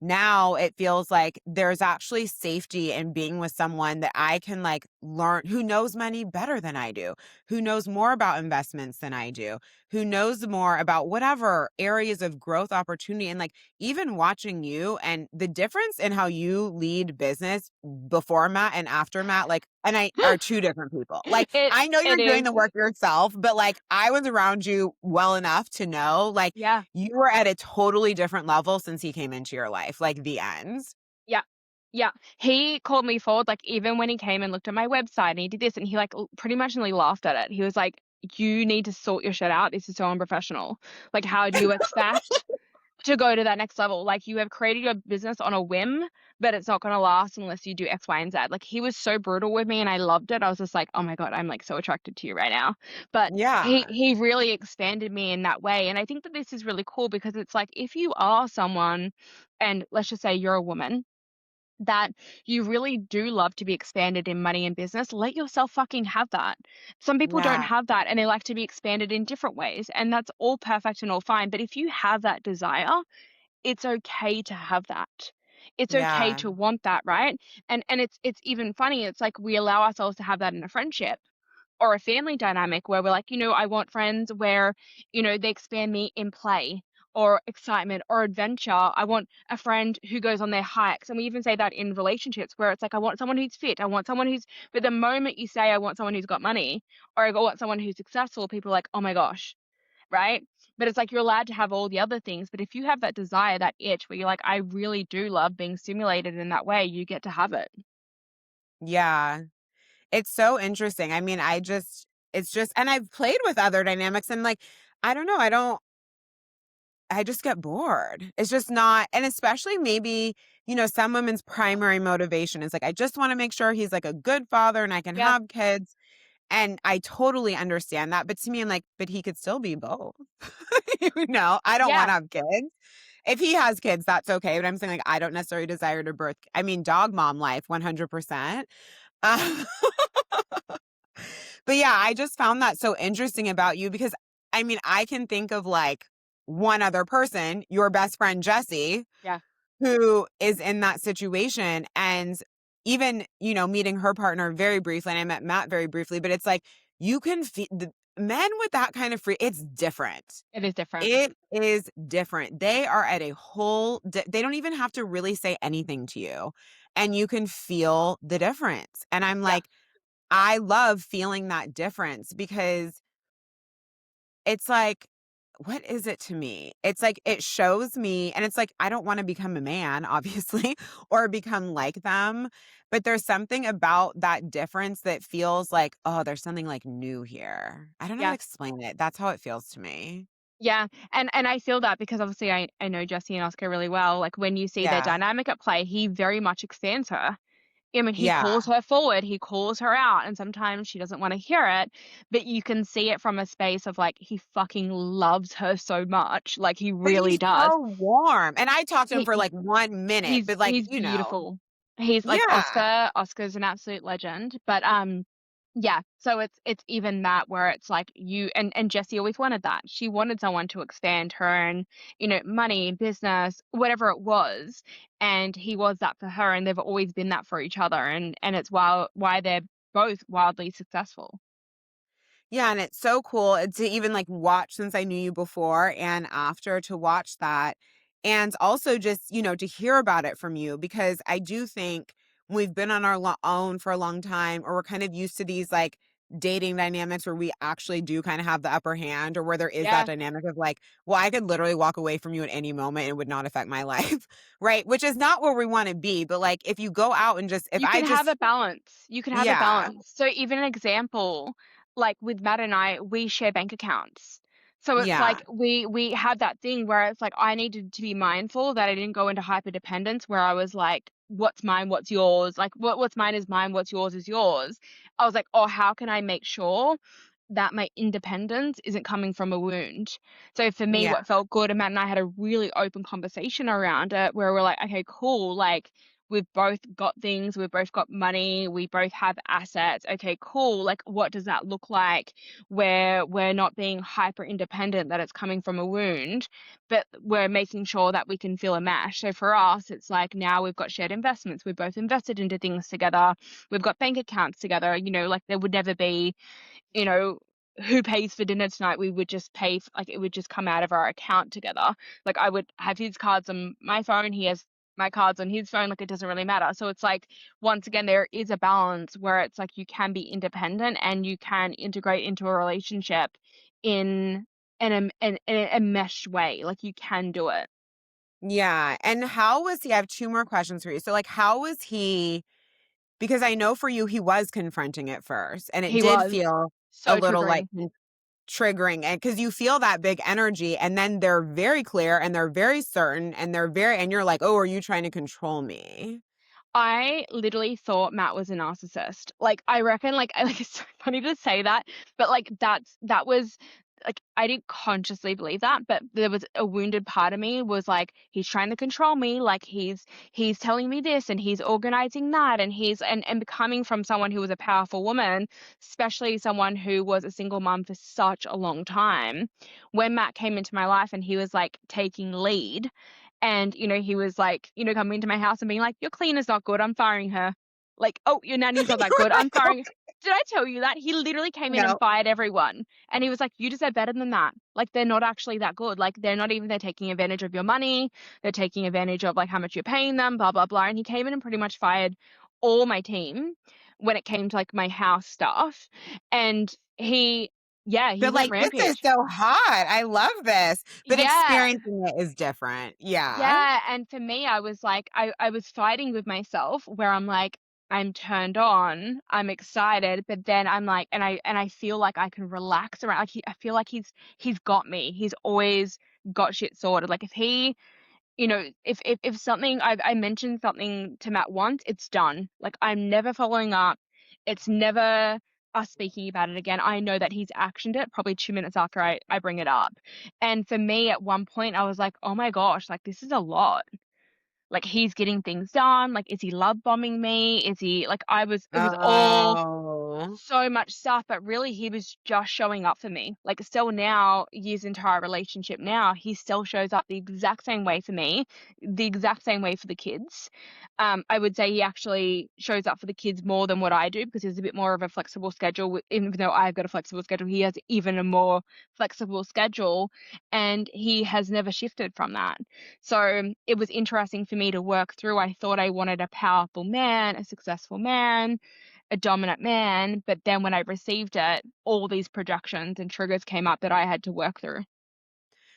now it feels like there's actually safety in being with someone that I can like learn, who knows money better than I do, who knows more about investments than I do, who knows more about whatever areas of growth opportunity. And like even watching you and the difference in how you lead business before Matt and after Matt, like, and I are two different people. Like, It I know it you're doing is. the work yourself, but like I was around you well enough to know, like, Yeah. you were at a totally different level since he came into your life, like the end. Yeah. Yeah. He called me forward, like, even when he came and looked at my website and he did this and he, like, pretty much nearly laughed at it. He was like, "You need to sort your shit out. This is so unprofessional. Like, how do you expect to go to that next level? Like, you have created your business on a whim, but it's not gonna last unless you do X, Y, and Z." Like, he was so brutal with me and I loved it. I was just like, "Oh my God, I'm, like, so attracted to you right now." But he Yeah. he really expanded me in that way, and I think that this is really cool because it's like, if you are someone, and let's just say you're a woman, that you really do love to be expanded in money and business, let yourself fucking have that. Some people don't Yeah. have that and they like to be expanded in different ways, and that's all perfect and all fine. But if you have that desire, it's okay to have that. It's okay Yeah. to want that, right? And it's even funny. It's like we allow ourselves to have that in a friendship or a family dynamic where we're like, I want friends where, they expand me in play or excitement or adventure. I want a friend who goes on their hikes. And we even say that in relationships where it's like, I want someone who's fit. I want someone who's, but the moment you say, I want someone who's got money or I want someone who's successful, people are like, oh my gosh, right? But it's like you're allowed to have all the other things. But if you have that desire, that itch where you're like, I really do love being stimulated in that way, you get to have it. Yeah. It's so interesting. I mean, it's just, and I've played with other dynamics and like, I don't know. I just get bored. It's just not, and especially maybe, some women's primary motivation is like, I just want to make sure he's like a good father and I can Yeah. have kids. And I totally understand that. But to me, I'm like, but he could still be both. I don't want Yeah. to have kids. If he has kids, that's okay. But I'm saying like, I don't necessarily desire to birth. I mean, dog mom life, 100%. Uh, but yeah, I just found that so interesting about you because I mean, I can think of like one other person, your best friend, Jessie, Yeah. who is in that situation. And even, meeting her partner very briefly, and I met Matt very briefly, but it's like you can feel the men with that kind of free, it's different. It is different. It is different. They are at a they don't even have to really say anything to you. And you can feel the difference. And I'm Yeah. like, I love feeling that difference because it's like, what is it to me? It's like it shows me, and it's like I don't want to become a man, obviously, or become like them. But there's something about that difference that feels like, oh, there's something like new here. I don't know how to Yeah. explain it. That's how it feels to me. Yeah, and I feel that because obviously I know Jesse and Oscar really well. Like when you see their Yeah. dynamic at play, he very much expands her. I mean, he Yeah. calls her forward, he calls her out, and sometimes she doesn't want to hear it, but you can see it from a space of like he fucking loves her so much, like he But really he's does. so warm. And I talked to him He, for like 1 minute, he's but like, he's beautiful. He's like yeah. Oscar's an absolute legend, but yeah, so it's even that where it's like you and Jessie always wanted that. She wanted someone to expand her and, money, business, whatever it was, and he was that for her, and they've always been that for each other, and it's why they're both wildly successful. Yeah, and it's so cool to even like watch since I knew you before and after to watch that. And also just, to hear about it from you because I do think we've been on our own for a long time or we're kind of used to these like dating dynamics where we actually do kind of have the upper hand or where there is that Yeah, dynamic of like, well, I could literally walk away from you at any moment and it would not affect my life. Right. Which is not where we want to be. But like if you go out and just, if you I can have just, a balance. You can have a yeah, balance. So even an example, like with Matt and I, we share bank accounts. So it's yeah, like we have that thing where it's like I needed to be mindful that I didn't go into hyper dependence where I was like, what's mine, what's yours? Like what's mine is mine, what's yours is yours. I was like, oh, how can I make sure that my independence isn't coming from a wound? So for me, yeah, what felt good, and Matt and I had a really open conversation around it where we're like, okay, cool, like we've both got things, we've both got money, we both have assets. Okay, cool. Like, what does that look like where we're not being hyper independent, that it's coming from a wound, but we're making sure that we can feel a mesh. So for us, it's like now we've got shared investments. We've both invested into things together. We've got bank accounts together. Like there would never be, you know, who pays for dinner tonight. We would just pay, like it would just come out of our account together. Like I would have his cards on my phone, he has my cards on his phone, like it doesn't really matter. So it's like, once again, there is a balance where it's like you can be independent and you can integrate into a relationship in a meshed way. Like you can do it. Yeah. And how was he? I have two more questions for you. So, like, how was he? Because I know for you, he was confronting at first, and it He did was feel a so little like triggering. triggering. And because you feel that big energy, and then they're very clear and they're very certain and and you're like, oh, are you trying to control me? I literally thought Matt was a narcissist. Like I reckon like it's so funny to say that, but like that was like I didn't consciously believe that, but there was a wounded part of me was like he's trying to control me, like he's telling me this and he's organizing that and he's and coming from someone who was a powerful woman, especially someone who was a single mom for such a long time. When Matt came into my life and he was like taking lead, and, he was like, coming into my house and being like, your cleaner's not good, I'm firing her. Like, oh, your nanny's not that You were good, I'm like, firing. Did I tell you that? He literally came in and no. fired everyone. And he was like, you deserve better than that. Like, they're not actually that good. Like, they're taking advantage of your money. They're taking advantage of like how much you're paying them, blah, blah, blah. And he came in and pretty much fired all my team when it came to like my house stuff. And he But went like, this is rampage. so hot. I love this. But Yeah. experiencing it is different. Yeah. Yeah, and for me, I was like, I was fighting with myself where I'm like, I'm turned on, I'm excited, but then I'm like, and I feel like I can relax around. Like I feel like he's got me. He's always got shit sorted. Like if he, if something I mentioned something to Matt once, it's done. Like I'm never following up. It's never us speaking about it again. I know that he's actioned it probably 2 minutes after I bring it up. And for me, at one point, I was like, oh my gosh, like this is a lot. Like he's getting things done. Like, is he love bombing me? Is he like it was all Oh. so much stuff, but really he was just showing up for me. Like still now, years into our relationship now, he still shows up the exact same way for me, the exact same way for the kids. I would say he actually shows up for the kids more than what I do because he's a bit more of a flexible schedule. Even though I've got a flexible schedule, he has even a more flexible schedule, and he has never shifted from that. So it was interesting for me to work through. I thought I wanted a powerful man, a successful man, a dominant man, but then when I received it, all these projections and triggers came up that I had to work through.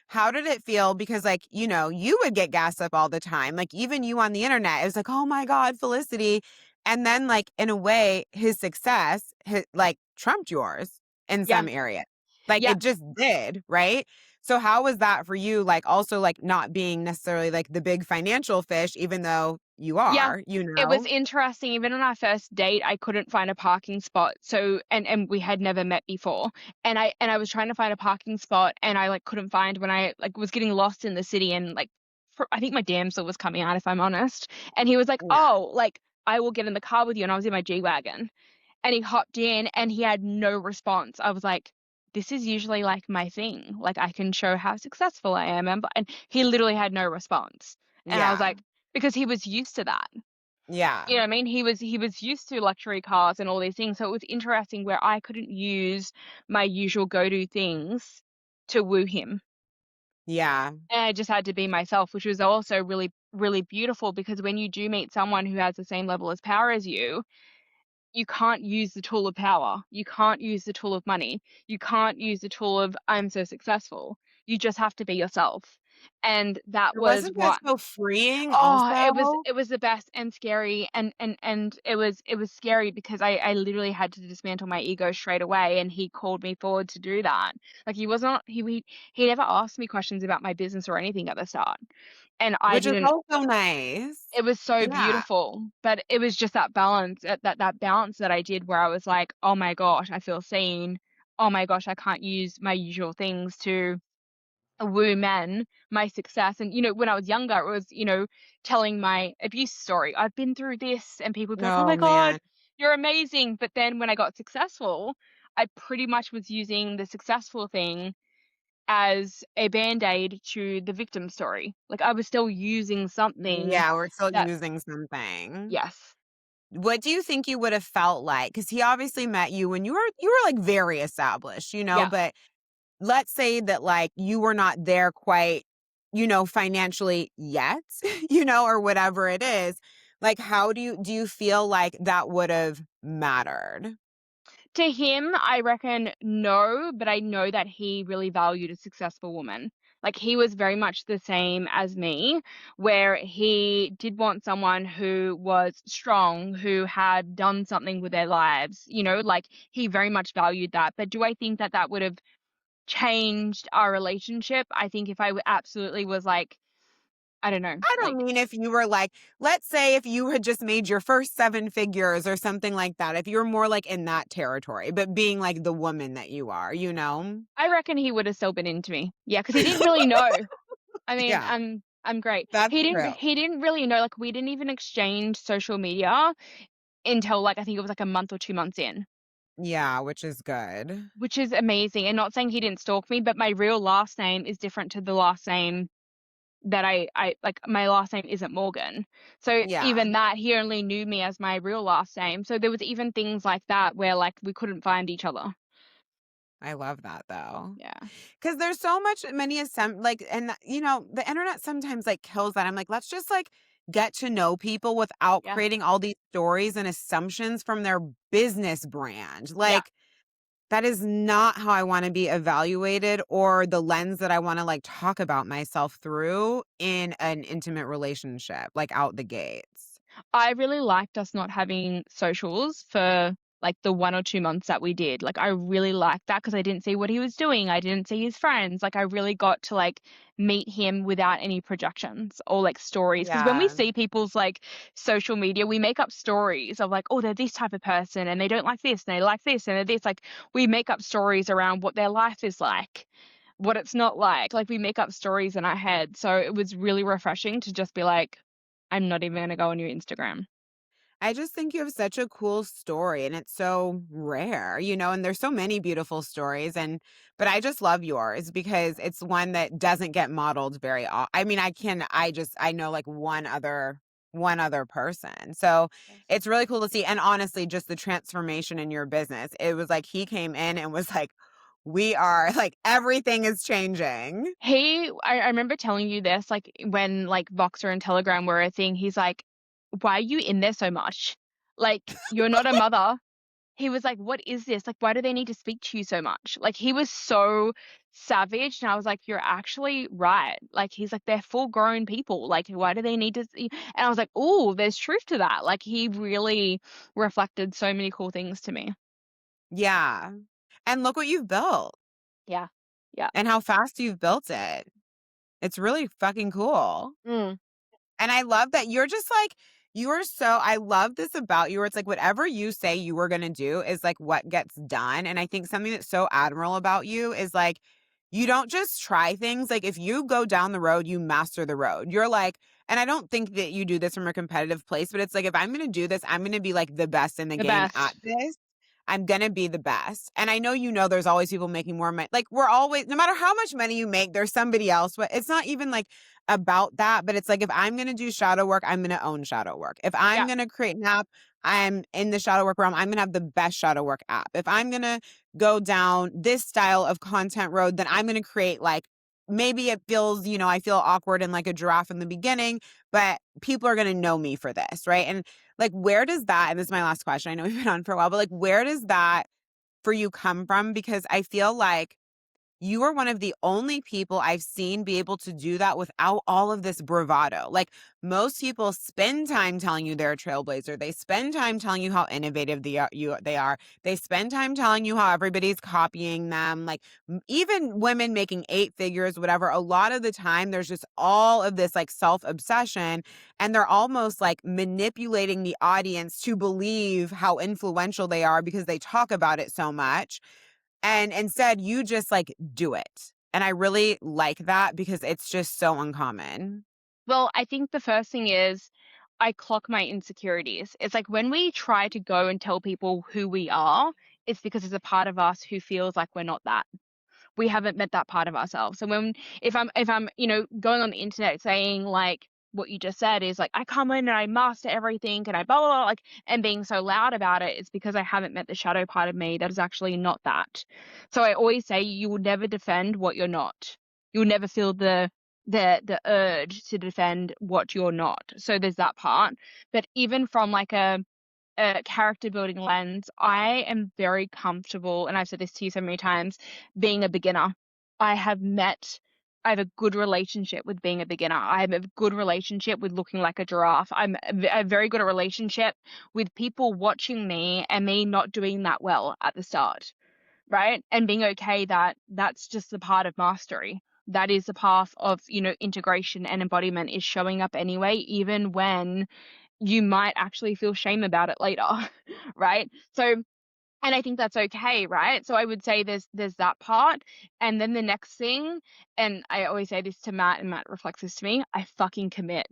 How did it feel? Because, like, you would get gossip all the time. Like, even you on the internet, it was like, oh my God, Felicity. And then, like, in a way, his success, like, trumped yours in Yeah. some area. Like, Yeah. it just did, right? So, how was that for you? Like, also, like, not being necessarily like the big financial fish, even though you Yeah. are, It was interesting. Even on our first date, I couldn't find a parking spot. So, and we had never met before. And I was trying to find a parking spot and I like couldn't find when I like was getting lost in the city and like I think my damsel was coming out if I'm honest. And he was like, Yeah. "Oh, like I will get in the car with you." And I was in my G-Wagon. And he hopped in and he had no response. I was like, this is usually like my thing. Like I can show how successful I am. And he literally had no response. And I was Yeah. like, because he was used to that. Yeah. You know what I mean? He was used to luxury cars and all these things. So it was interesting where I couldn't use my usual go-to things to woo him. Yeah. And I just had to be myself, which was also really, really beautiful because when you do meet someone who has the same level of power as you can't use the tool of power. You can't use the tool of money. You can't use the tool of I'm so successful. You just have to be yourself. And that But was wasn't that what. so freeing Oh, it was also? it was the best and scary and it was scary because I literally had to dismantle my ego straight away and he called me forward to do that. Like he was not he never asked me questions about my business or anything at the start. And I Which is didn't. also nice. It was so Yeah. beautiful, but it was just that balance, that balance that I did where I was like, "Oh my gosh, I feel seen. Oh my gosh, I can't use my usual things to." woo men my success. And, when I was younger, it was, telling my abuse story. I've been through this, and people would be like, "Oh Oh my God, man. you're amazing." But then when I got successful, I pretty much was using the successful thing as a band-aid to the victim story. Like, I was still using something Yeah, we're still that using something. yes. What do you think you would have felt like? Because he obviously met you when you were like very established, Yeah. but let's say that like you were not there quite, financially yet, or whatever it is. Like how do you feel like that would have mattered? To him, I reckon no, but I know that he really valued a successful woman. Like, he was very much the same as me, where he did want someone who was strong, who had done something with their lives, like, he very much valued that. But do I think that that would have changed our relationship? I think if I absolutely was like, I don't know, I don't like, mean if you were like, let's say if you had just made your first seven figures or something like that, if you were more like in that territory, but being like the woman that you are, you know? I reckon he would have still been into me. Yeah, because he didn't really know. I mean, Yeah, I'm great. that's He didn't true. he didn't really know, like, we didn't even exchange social media until, like, I think it was, like, a month or 2 months in, Yeah, which is good. which is amazing, and not saying he didn't stalk me, but my real last name is different to the last name that I like, my last name isn't Morgan. So Yeah, even that, he only knew me as my real last name, so there was even things like that where, like, we couldn't find each other. I love that though. Yeah. Because there's so much many like, and the internet sometimes like kills that. I'm like, let's just like get to know people without Yeah. creating all these stories and assumptions from their business brand. Yeah. Like, that is not how I want to be evaluated or the lens that I want to like talk about myself through in an intimate relationship, like out the gates. I really liked us not having socials for, like, the 1 or 2 months that we did. Like, I really liked that because I didn't see what he was doing, I didn't see his friends, like, I really got to, like, meet him without any projections or, like, stories. Because when we Yeah. see people's, like, social media, we make up stories of, like, "Oh, they're this type of person, and they don't like this, and they like this, and they're this." Like, we make up stories around what their life is like, what it's not like, we make up stories in our head, so it was really refreshing to just be like, I'm not even gonna go on your Instagram. I just think you have such a cool story and it's so rare, and there's so many beautiful stories but I just love yours because it's one that doesn't get modeled very often. I mean, I know like one other person. So, Yes. it's really cool to see and honestly just the transformation in your business. It was like he came in and was like we are like everything is changing. I remember telling you this, like, when, like, Voxer and Telegram were a thing, he's like, "Why are you in there so much? Like, you're not a mother." He was like, "What is this? Like, why do they need to speak to you so much?" Like, he was so savage, and I was like, "You're actually right." Like, he's like, "They're full-grown people, like, why do they need to see?" And I was like, "Ooh, there's truth to that." Like, he really reflected so many cool things to me. Yeah. And look what you've built Yeah. Yeah. and how fast you've built it. It's really fucking cool. Mm. And I love that you're just like, I love this about you where it's like whatever you say you were going to do is like what gets done. And I think something that's so admirable about you is like, you don't just try things. Like if you go down the road, you master the road. You're like, and I don't think that you do this from a competitive place, but it's like, if I'm going to do this, I'm going to be like the best in the The game at best. this. I'm going to be the best. And I know, there's always people making more money. Like we're always, no matter how much money you make, there's somebody else, but it's not even like, about that, but it's like if I'm going to do shadow work, I'm going to own shadow work. If I'm Yeah. going to create an app, I'm in the shadow work realm, I'm going to have the best shadow work app. If I'm going to go down this style of content road, then I'm going to create like maybe it feels, I feel awkward and like a giraffe in the beginning, but people are going to know me for this, right? And like where does that, and this is my last question. I know we've been on for a while, but like where does that for you come from? Because I feel like you are one of the only people I've seen be able to do that without all of this bravado. Like most people spend time telling you they're a trailblazer. They spend time telling you how innovative they are. They spend time telling you how everybody's copying them. Like even women making eight figures, whatever, a lot of the time there's just all of this like self-obsession and they're almost like manipulating the audience to believe how influential they are because they talk about it so much. And instead, you just like do it. And I really like that because it's just so uncommon. Well, I think the first thing is I clock my insecurities. It's like when we try to go and tell people who we are, it's because there's a part of us who feels like we're not that. We haven't met that part of ourselves. So when if I'm, going on the internet saying like what you just said is like I come in and I master everything and I blah blah blah like and being so loud about it, it's because I haven't met the shadow part of me that is actually not that. So I always say you will never defend what you're not. You'll never feel the urge to defend what you're not. So there's that part. But even from like a character building lens, I am very comfortable, and I've said this to you so many times, being a beginner. I have met, I have a good relationship with being a beginner. I have a good relationship with looking like a giraffe. I'm a very good relationship with people watching me and me not doing that well at the start, right? And being okay that that's just the part of mastery. That is the path of, integration and embodiment is showing up anyway, even when you might actually feel shame about it later, right? So and I think that's okay, right? So I would say there's that part, and then the next thing, and I always say this to Matt, and Matt reflects this to me, I fucking commit.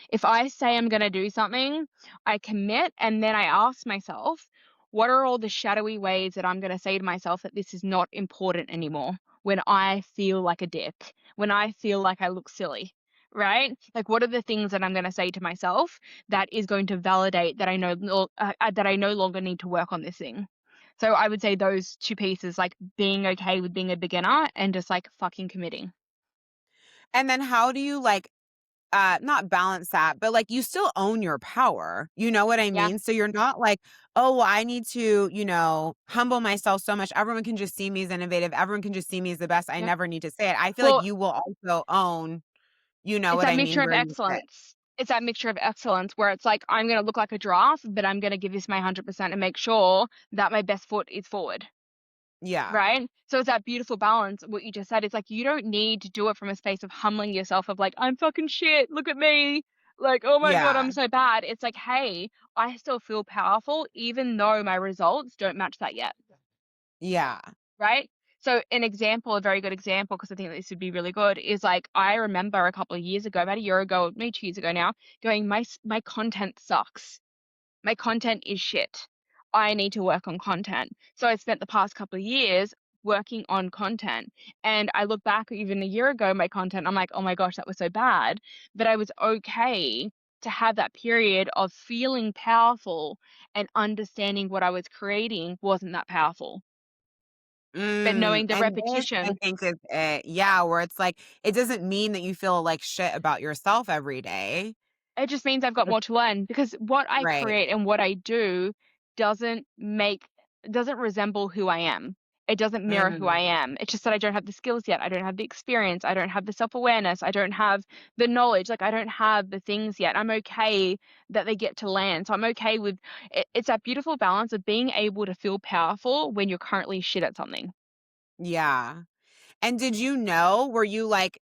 If I say I'm gonna do something, I commit, and then I ask myself, what are all the shadowy ways that I'm gonna say to myself that this is not important anymore when I feel like a dick, when I feel like I look silly, right? Like, what are the things that I'm gonna say to myself that is going to validate that that I no longer need to work on this thing? So I would say those 2 pieces, like being okay with being a beginner and just like fucking committing. And then how do you like not balance that, but like you still own your power. You know what I Yeah, mean? So you're not like, oh, well, I need to, humble myself so much. Everyone can just see me as innovative. Everyone can just see me as the best. I yeah. never need to say it. I feel like Well, you will also own, you know it's what that I mean, mixture of where you sit. excellence. It's that mixture of excellence where it's like, I'm gonna look like a giraffe, but I'm gonna give this my 100% and make sure that my best foot is forward. Yeah. Right? So it's that beautiful balance, what you just said. It's like you don't need to do it from a space of humbling yourself of like, I'm fucking shit, look at me. Like, oh my God, Yeah. I'm so bad. It's like, hey, I still feel powerful even though my results don't match that yet. Yeah. Right? So an example, a very good example, because I think this would be really good, is like I remember a couple of years ago, about a year ago, maybe 2 years ago now, going, my content sucks. My content is shit. I need to work on content. So I spent the past couple of years working on content. And I look back even a year ago, my content, I'm like, oh my gosh, that was so bad. But I was okay to have that period of feeling powerful and understanding what I was creating wasn't that powerful. But knowing the And this I repetition, think is it. Yeah, where it's like it doesn't mean that you feel like shit about yourself every day. it just means I've got But more to learn because what I right. create and what I do doesn't make doesn't resemble who I am. It doesn't mirror who I Mm, am. It's just that I don't have the skills yet. I don't have the experience. I don't have the self-awareness. I don't have the knowledge. Like I don't have the things yet. I'm okay that they get to land. So I'm okay with it's that beautiful balance of being able to feel powerful when you're currently shit at something. yeah. And did you know, were you like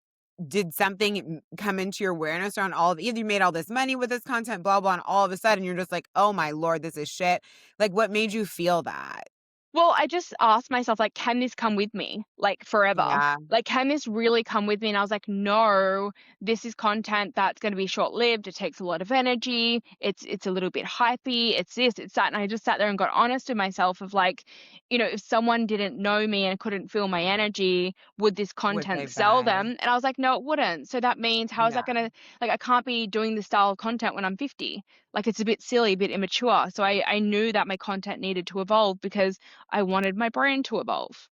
did something come into your awareness around all of either you made all this money with this content, blah, blah, and all of a sudden you're just like, "Oh my lord, this is shit." Like, what made you feel that? Well, I just asked myself, like, "Can this come with me, like, forever? Yeah, Like, can this really come with me?" And I was like, "No, this is content that's gonna be short-lived, it takes a lot of energy, it's a little bit hypey, it's this, it's that." And I just sat there and got honest with myself of like, if someone didn't know me and couldn't feel my energy, would this would they content sell buy? them? And I was like, "No, it wouldn't." So that means how is that Yeah. gonna like, I can't be doing this style of content when I'm 50. Like, it's a bit silly, a bit immature. So I knew that my content needed to evolve because I wanted my brand to evolve.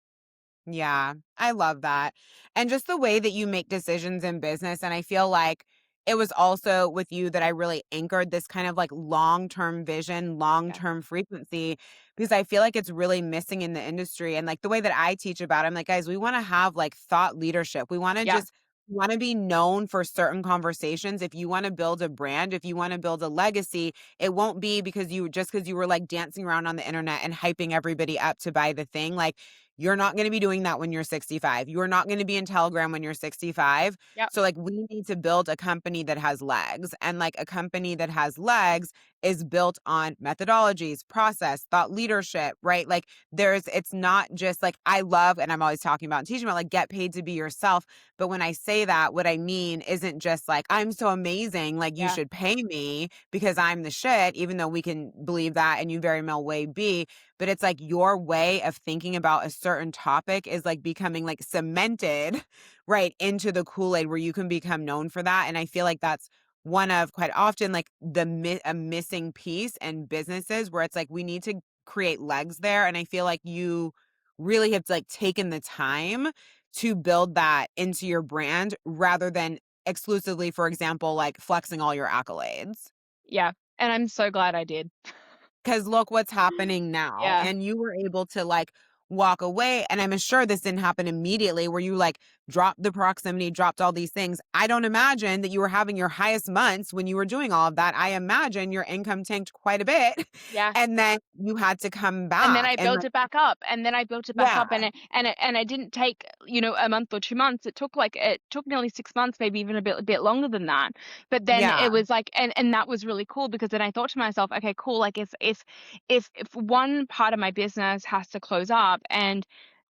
Yeah, I love that. And just the way that you make decisions in business. And I feel like it was also with you that I really anchored this kind of like long term vision, long Yeah. term frequency, because I feel like it's really missing in the industry. And like the way that I teach about it, I'm like, guys, we want to have like thought leadership. We want to Yeah. just want to be known for certain conversations. If you want to build a brand, if you want to build a legacy, it won't be because you just because you were like dancing around on the internet and hyping everybody up to buy the thing. Like You're not going to be doing that when you're 65. You're not going to be in Telegram when you're 65. Yep. So like we need to build a company that has legs, and like a company that has legs is built on methodologies, process, thought leadership, right? Like it's not just like I love, and I'm always talking about and teaching about like get paid to be yourself. But when I say that, what I mean isn't just like I'm so amazing, like you Yeah. should pay me because I'm the shit, even though we can believe that and you very well may be. But it's like your way of thinking about a certain topic is like becoming like cemented right into the Kool-Aid where you can become known for that. And I feel like that's one of quite often like a missing piece in businesses where it's like we need to create legs there. And I feel like you really have like taken the time to build that into your brand rather than exclusively, for example, like flexing all your accolades. Yeah. And I'm so glad I did. Because look what's happening now. Yeah. And you were able to like walk away. And I'm sure this didn't happen immediately where you like dropped the proximity, dropped all these things. I don't imagine that you were having your highest months when you were doing all of that. I imagine your income tanked quite a bit. Yeah. And then you had to come And then back. I And built like, it back up, and then I built it back yeah, up, and I didn't take, a month or 2 months. It took nearly 6 months, maybe even a bit longer than that. But then yeah, it was like, and that was really cool because then I thought to myself, okay, cool. Like if one part of my business has to close up and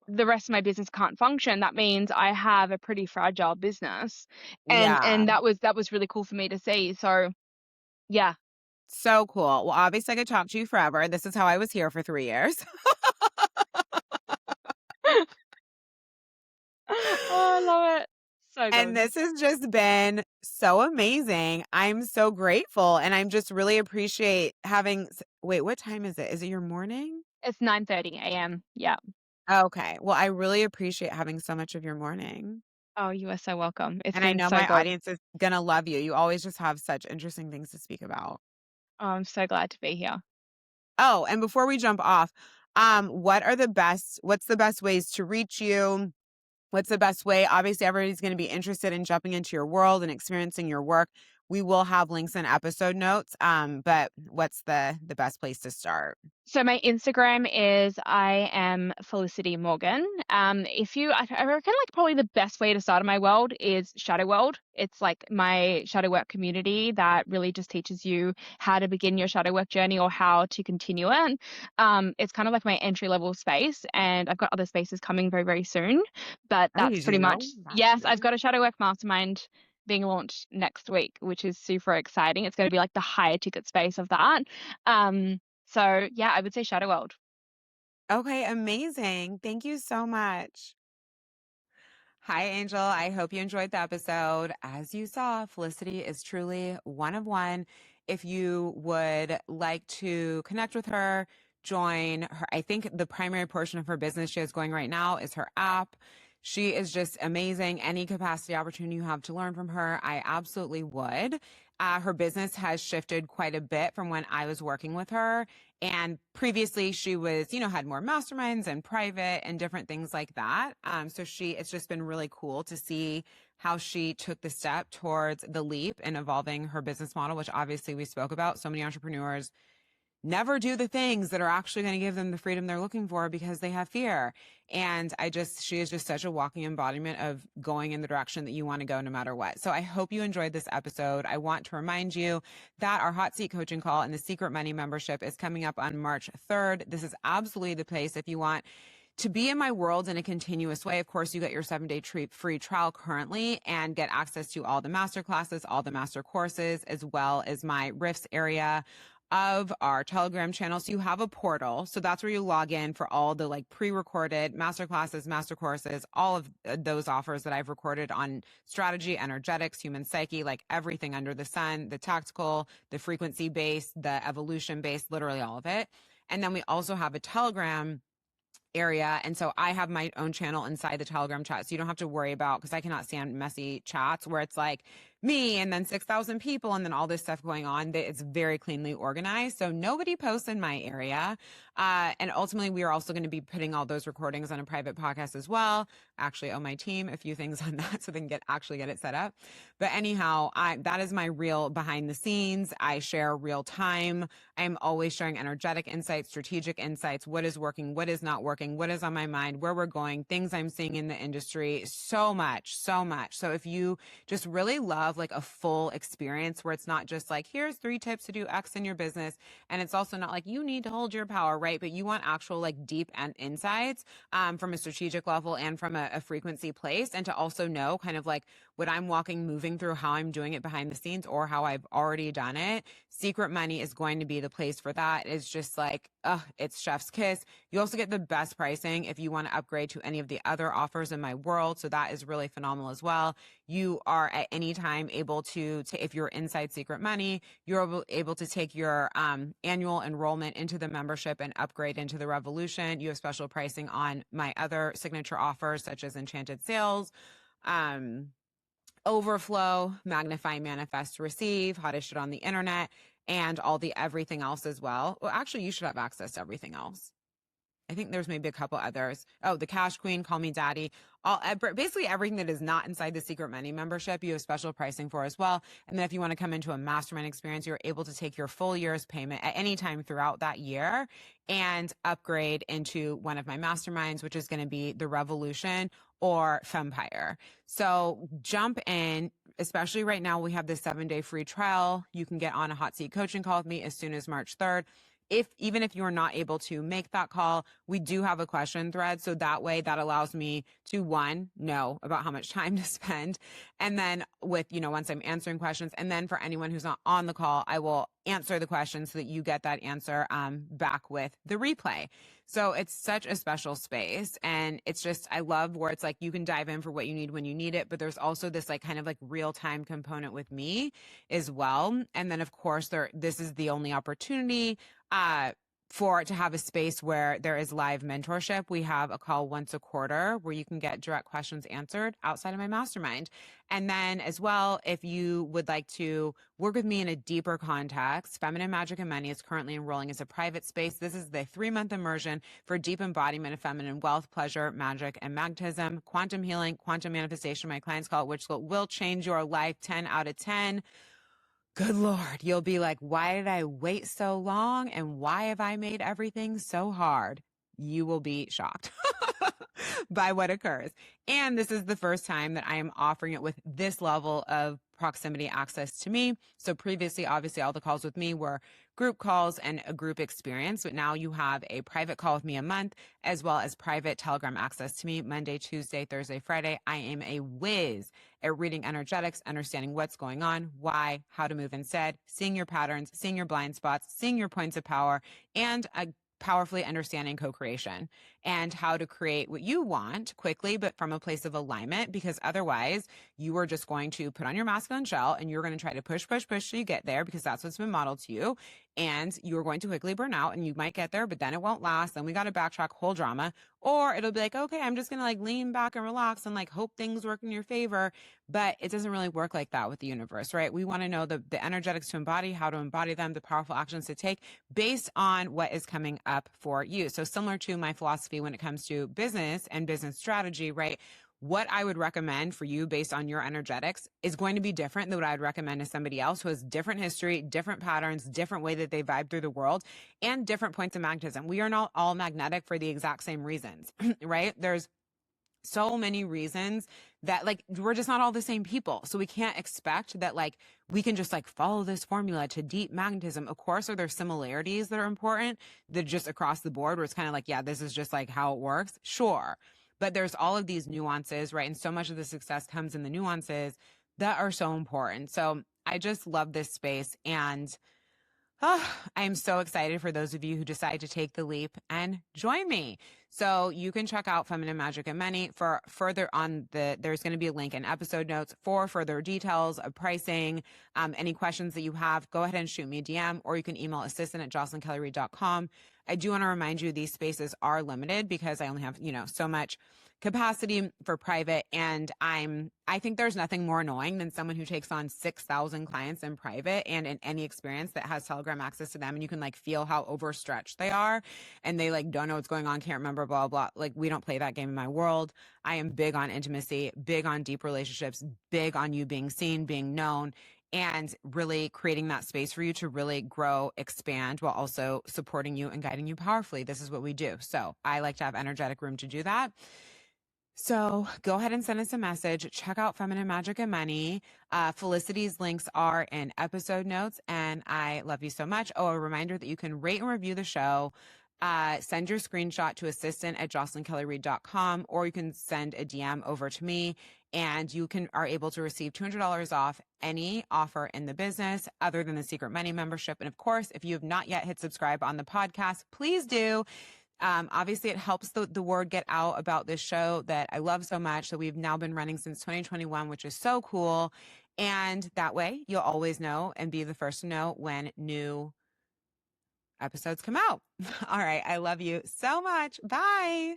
the rest of my business can't function, that means I have a pretty fragile business, yeah. and that was really cool for me to see. So yeah. So cool. Well, obviously I could talk to you forever. This is how I was here for 3 years. Oh, I love it. So And good. this has just been so amazing. I'm so grateful. And I'm just really appreciate having. Wait, what time is it? Is it your morning? It's 9:30 a.m. Yeah. Okay. Well, I really appreciate having so much of your morning. Oh, you are so welcome. It's And I been know so my good. audience is going to love you. You always just have such interesting things to speak about. Oh, I'm so glad to be here. Oh, and before we jump off, what's the best ways to reach you? What's the best way? Obviously, everybody's going to be interested in jumping into your world and experiencing your work. We will have links in episode notes. But what's the best place to start? So my Instagram is I am Felicity Morgan. I reckon like probably the best way to start in my world is Shadow World. It's like my shadow work community that really just teaches you how to begin your shadow work journey or how to continue it. It's kind of like my entry level space, and I've got other spaces coming very, very soon. But Oh, that's you pretty do? much, That's yes, I've great. got a shadow work mastermind being launched next week, which is super exciting. It's going to be like the higher ticket space of that. So yeah, I would say Shadow World. Okay, amazing. Thank you so much. Hi, Angel. I hope you enjoyed the episode. As you saw, Felicity is truly one of one. If you would like to connect with her, join her. I think the primary portion of her business she is going right now is her app. She is just amazing. Any capacity opportunity you have to learn from her, I absolutely would. Her business has shifted quite a bit from when I was working with her. And previously she was, had more masterminds and private and different things like that. So it's just been really cool to see how she took the step towards the leap in evolving her business model, which obviously we spoke about. So many entrepreneurs never do the things that are actually going to give them the freedom they're looking for because they have fear. And she is just such a walking embodiment of going in the direction that you want to go no matter what. So I hope you enjoyed this episode. I want to remind you that our hot seat coaching call and the secret money membership is coming up on March 3rd. This is absolutely the place if you want to be in my world in a continuous way. Of course, you get your 7-day free trial currently and get access to all the master classes, all the master courses, as well as my Rifts area of our Telegram channel. So you have a portal. So that's where you log in for all the like pre-recorded master classes, master courses, all of those offers that I've recorded on strategy, energetics, human psyche, like everything under the sun, the tactical, the frequency based, the evolution based, literally all of it. And then we also have a Telegram area. And so I have my own channel inside the Telegram chat. So you don't have to worry about, because I cannot stand messy chats where it's like me and then 6,000 people and then all this stuff going on. It's very cleanly organized. So nobody posts in my area. And ultimately, we are also going to be putting all those recordings on a private podcast as well. Actually, owe my team a few things on that so they can actually get it set up. But anyhow, that is my real behind the scenes. I share real time. I'm always sharing energetic insights, strategic insights, what is working, what is not working, what is on my mind, where we're going, things I'm seeing in the industry, so much, so much. So if you just really love like a full experience where it's not just like, here's 3 tips to do X in your business. And it's also not like you need to hold your power, right? But you want actual like deep insights from a strategic level and from a frequency place. And to also know kind of like what I'm moving through, how I'm doing it behind the scenes or how I've already done it. Secret Money is going to be the place for that. It's just like, it's chef's kiss. You also get the best pricing if you want to upgrade to any of the other offers in my world. So that is really phenomenal as well. You are at any time able to if you're inside Secret Money, you're able to take your annual enrollment into the membership and upgrade into the Revolution. You have special pricing on my other signature offers, such as Enchanted Sales, Overflow, Magnify, Manifest, Receive, Hottest Shit on the Internet, and all the everything else as well. Well, actually, you should have access to everything else. I think there's maybe a couple others. Oh, the Cash Queen, Call Me Daddy, basically everything that is not inside the Secret Money membership, you have special pricing for as well. And then if you want to come into a mastermind experience, you're able to take your full year's payment at any time throughout that year and upgrade into one of my masterminds, which is going to be the Revolution or Fempire. So jump in. Especially right now, we have this 7-day free trial. You can get on a hot seat coaching call with me as soon as March 3rd. Even if you're not able to make that call, we do have a question thread. So that way that allows me to know about how much time to spend. And then once I'm answering questions, and then for anyone who's not on the call, I will answer the question so that you get that answer back with the replay. So it's such a special space. And it's just, I love where it's like, you can dive in for what you need when you need it. But there's also this like kind of like real time component with me as well. And then of course this is the only opportunity to have a space where there is live mentorship. We have a call once a quarter where you can get direct questions answered outside of my mastermind. And then as well, if you would like to work with me in a deeper context, Feminine Magic and Money is currently enrolling as a private space. This is the 3-month immersion for deep embodiment of feminine wealth, pleasure, magic, and magnetism, quantum healing, quantum manifestation, my clients call it, which will change your life 10 out of 10. Good Lord, you'll be like, why did I wait so long? And why have I made everything so hard? You will be shocked by what occurs. And this is the first time that I am offering it with this level of proximity access to me. So previously, obviously, all the calls with me were group calls and a group experience, but now you have a private call with me a month, as well as private Telegram access to me Monday, Tuesday, Thursday, Friday. I am a whiz at reading energetics, understanding what's going on, why, how to move instead, seeing your patterns, seeing your blind spots, seeing your points of power, and powerfully understanding co-creation and how to create what you want quickly, but from a place of alignment, because otherwise you are just going to put on your masculine shell and you're going to try to push till you get there, because that's what's been modeled to you. And you're going to quickly burn out, and you might get there, but then it won't last. Then we got to backtrack, whole drama. Or it'll be like, okay, I'm just going to like lean back and relax and like hope things work in your favor. But it doesn't really work like that with the universe, right? We want to know the energetics to embody, how to embody them, the powerful actions to take based on what is coming up for you. So similar to my philosophy when it comes to business and business strategy, right? What I would recommend for you based on your energetics is going to be different than what I'd recommend to somebody else who has different history, different patterns, different way that they vibe through the world, and different points of magnetism. We are not all magnetic for the exact same reasons, right? There's so many reasons that like we're just not all the same people. So we can't expect that like we can just like follow this formula to deep magnetism. Of course, are there similarities that are important that just across the board where it's kind of like, yeah, this is just like how it works? Sure. But there's all of these nuances, right? And so much of the success comes in the nuances that are so important. So I just love this space. And I am so excited for those of you who decide to take the leap and join me. So you can check out Feminine Magic and Money for further on there's going to be a link in episode notes for further details of pricing. Any questions that you have, go ahead and shoot me a DM, or you can email assistant@jocelynkellyreid.com. I do want to remind you these spaces are limited because I only have, so much capacity for private. And I think there's nothing more annoying than someone who takes on 6,000 clients in private and in any experience that has Telegram access to them. And you can like feel how overstretched they are and they like don't know what's going on, can't remember, blah, blah. Like we don't play that game in my world. I am big on intimacy, big on deep relationships, big on you being seen, being known, and really creating that space for you to really grow, expand while also supporting you and guiding you powerfully. This is what we do. So I like to have energetic room to do that. So go ahead and send us a message. Check out Feminine Magic and Money. Felicity's links are in episode notes, and I love you so much. Oh, a reminder that you can rate and review the show. Send your screenshot to assistant@jocelynkellyreid.com, or you can send a DM over to me, and you are able to receive $200 off any offer in the business other than the Secret Money membership. And of course, if you have not yet hit subscribe on the podcast, please do. Obviously, it helps the word get out about this show that I love so much, that we've now been running since 2021, which is so cool. And that way, you'll always know and be the first to know when new episodes come out. All right. I love you so much. Bye.